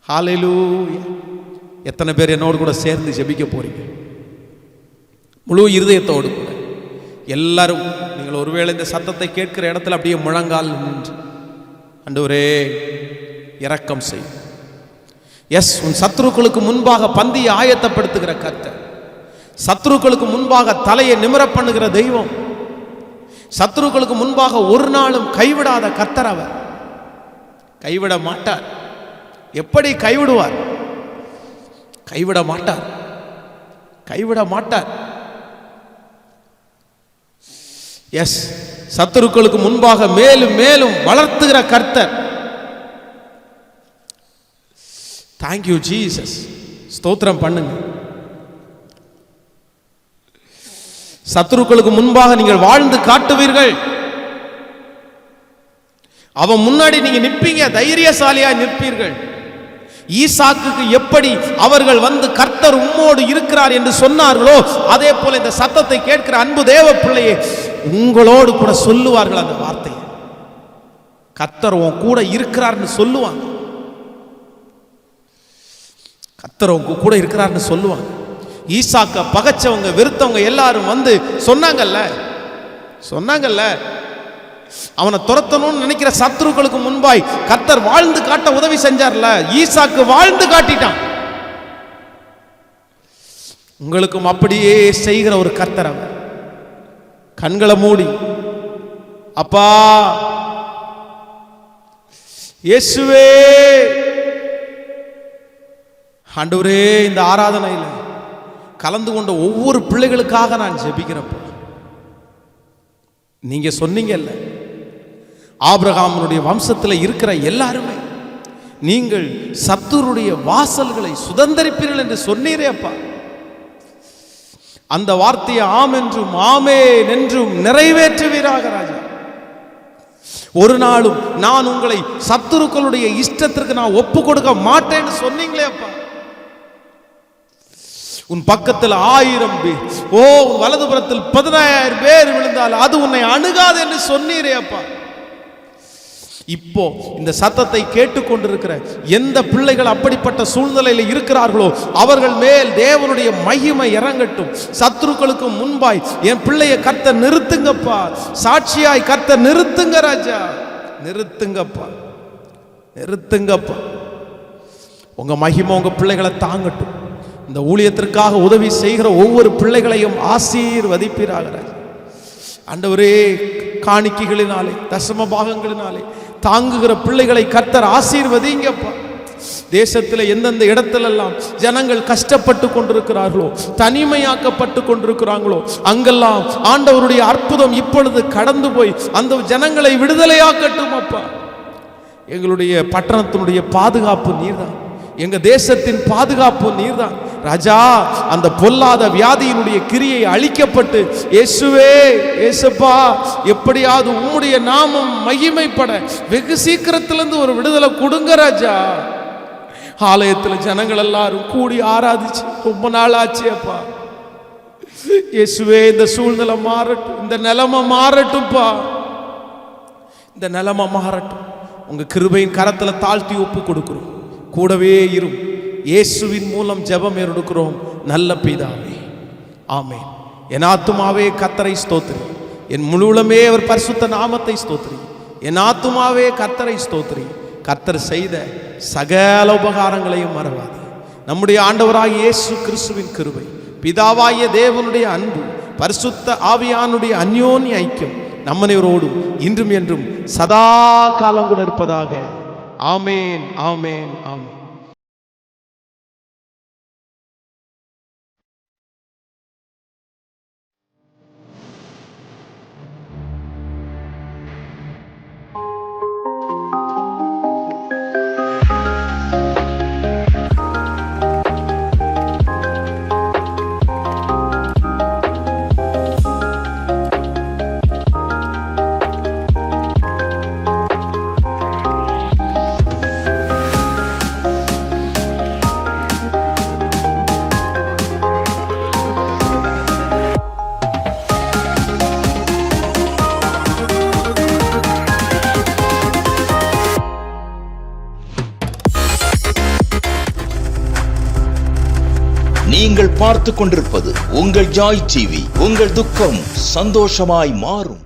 ஹல்லேலூயா. எத்தனை பேர் என்னோடு கூட சேர்ந்து ஜெபிக்க போறீங்க? முழு இருதயத்தோடு கூட எல்லாரும் நீங்கள் ஒருவேளை இந்த சத்தத்தை கேட்கிற இடத்துல அப்படியே முழங்கால் நின்று, ஆண்டவரே இரக்கம் செய். எஸ், உன் சத்துருக்களுக்கு முன்பாக பந்தியை ஆயத்தப்படுத்துகிற கர்த்தர், சத்துருக்களுக்கு முன்பாக தலையை நிமிர பண்ணுகிற தெய்வம், சத்துருக்களுக்கு முன்பாக ஒரு நாளும் கைவிடாத கர்த்தர். அவர் கைவிட மாட்டார். எப்படி கைவிடுவார்? கைவிட மாட்டார், கைவிட மாட்டார். எஸ், சத்துருக்களுக்கு முன்பாக மேலும் மேலும் வளர்த்துகிற கர்த்தர். Thank you Jesus. ஸ்தோத்திரம் பண்ணுங்க. சத்துருக்களுக்கு முன்பாக நீங்கள் வாழ்ந்து காட்டுவீர்கள். அவன் முன்னாடி நீங்க நிற்பீங்க, தைரியசாலியா நிற்பீர்கள். ஈசாக்குக்கு எப்படி அவர்கள் வந்து கர்த்தர் உம்மோடு இருக்கிறார் என்று சொன்னார்களோ, அதே போல இந்த சத்தத்தை கேட்கிற அன்பு தேவ பிள்ளையே உங்களோடு கூட சொல்லுவார்கள் அந்த வார்த்தையை. கர்த்தர் உன் கூட இருக்கிறார்னு சொல்லுவாங்க. கர்த்தர் உங்க கூட இருக்கிறார்னு சொல்லுவாங்க. ஈசாக்க பகைச்சவங்க, வெறுத்தவங்க எல்லாரும் வந்து சொன்னாங்கல்ல, அவனை துரத்தணும்னு நினைக்கிற சத்துருக்களுக்கு முன்பாய் கர்த்தர் வாழ்ந்து காட்ட உதவி செஞ்சார்ல. ஈசாக்கு வாழ்ந்து காட்டிட்டான். உங்களுக்கும் அப்படியே செய்கிற ஒரு கர்த்தர் அவர். கண்களை மூடி, அப்பா இயேசுவே, ஆண்டவரே, இந்த ஆராதனையில் கலந்து கொண்ட ஒவ்வொரு பிள்ளைகளுக்காக நான் ஜெபிக்கிறப்ப, நீங்க சொன்னீங்கல்ல, ஆபிரகாமுடைய வம்சத்தில் இருக்கிற எல்லாருமே நீங்கள் சத்துருடைய வாசல்களை சுதந்தரிப்பீர்கள் என்று சொன்னீரே அப்பா. அந்த வார்த்தையை ஆம் என்றும் ஆமென் என்றும் நிறைவேற்றுவீராக ராஜா. ஒரு நாளும் நான் உங்களை சத்துருக்களுடைய இஷ்டத்திற்கு நான் ஒப்பு கொடுக்க மாட்டேன்னு சொன்னீங்களே அப்பா. உன் பக்கத்தில் 1000 பேர், உன் வலதுபுறத்தில் 10000 பேர் விழுந்தால் அது உன்னை அணுகாது என்று சொன்னீரே அப்பா. இப்போ இந்த சத்தத்தை கேட்டுக்கொண்டிருக்கிற எந்த பிள்ளைகள் அப்படிப்பட்ட சூழ்நிலையில் இருக்கிறார்களோ அவர்கள் மேல் தேவனுடைய மகிமை இறங்கட்டும். சத்துருக்களுக்கு முன்பாய் என் பிள்ளையை கர்த்தர் நிறுத்துங்கப்பா, சாட்சியாய் கர்த்தர் நிறுத்துங்க ராஜா, நிறுத்துங்கப்பா, நிறுத்துங்கப்பா. உங்க மகிமை உங்க பிள்ளைகளை தாங்கட்டும். இந்த ஊழியத்திற்காக உதவி செய்கிற ஒவ்வொரு பிள்ளைகளையும் ஆசீர்வதிப்பீராக ஆண்டவரே. காணிக்கைகளினாலே, தசம பாகங்களினாலே தாங்குகிற பிள்ளைகளை கர்த்தர் ஆசீர்வதிங்கப்பா. தேசத்தில் எந்தெந்த இடத்திலெல்லாம் ஜனங்கள் கஷ்டப்பட்டு கொண்டிருக்கிறார்களோ, தனிமையாக்கப்பட்டு கொண்டிருக்கிறாங்களோ, அங்கெல்லாம் ஆண்டவருடைய அற்புதம் இப்பொழுது கடந்து போய் அந்த ஜனங்களை விடுதலையாக்கட்டும் அப்பா. எங்களுடைய பட்டணத்தினுடைய பாதுகாப்பு நீர்தான், எங்க தேசத்தின் பாதுகாப்பு நீர்தான் ராஜா. அந்த பொல்லாத வியாதியினுடைய கிரியை அழிக்கப்பட்டு இயேசுவே, இயேசுப்பா, எப்படியாவது உம்முடைய நாமம் மகிமைப்பட வெகு சீக்கிரத்திலிருந்து ஒரு விடுதலை கொடுங்க ராஜா. ஆலயத்தில் ஜனங்கள் எல்லாரும் கூடி ஆராதிச்சு ரொம்ப நாள் ஆச்சு அப்பா. இயேசுவே, இந்த சூழ்நிலை மாறட்டும், இந்த நிலைமை மாறட்டும்பா, இந்த நிலைமை மாறட்டும். உங்க கிருபையின் கரத்தில் தாழ்த்தி ஒப்பு கொடுக்கிறோம். கூடவே இரும். இயேசுவின் மூலம் ஜெபம் எடுக்கிறோம் நல்ல பிதாவே, ஆமென். என் ஆத்துமாவே கர்த்தரை ஸ்தோத்திரி, என் முழுவதுமே அவர் பரிசுத்த நாமத்தை ஸ்தோத்திரி. என் ஆத்துமாவே கர்த்தரை ஸ்தோத்திரி, கர்த்தர் செய்த சகல உபகாரங்களையும் மறவாதே. நம்முடைய ஆண்டவராகிய இயேசு கிறிஸ்துவின் கிருபை, பிதாவாகிய தேவனுடைய அன்பு, பரிசுத்த ஆவியானுடைய அந்யோன்ய ஐக்கியம் நம்மனைவரோடும் இன்றும் என்றும் சதா காலம் கூட இருப்பதாக. ஆமேன், ஆமேன், ஆமேன். நீங்கள் பார்த்து கொண்டிருப்பது உங்கள் ஜாய் டிவி. உங்கள் துக்கம் சந்தோஷமாய் மாறும்.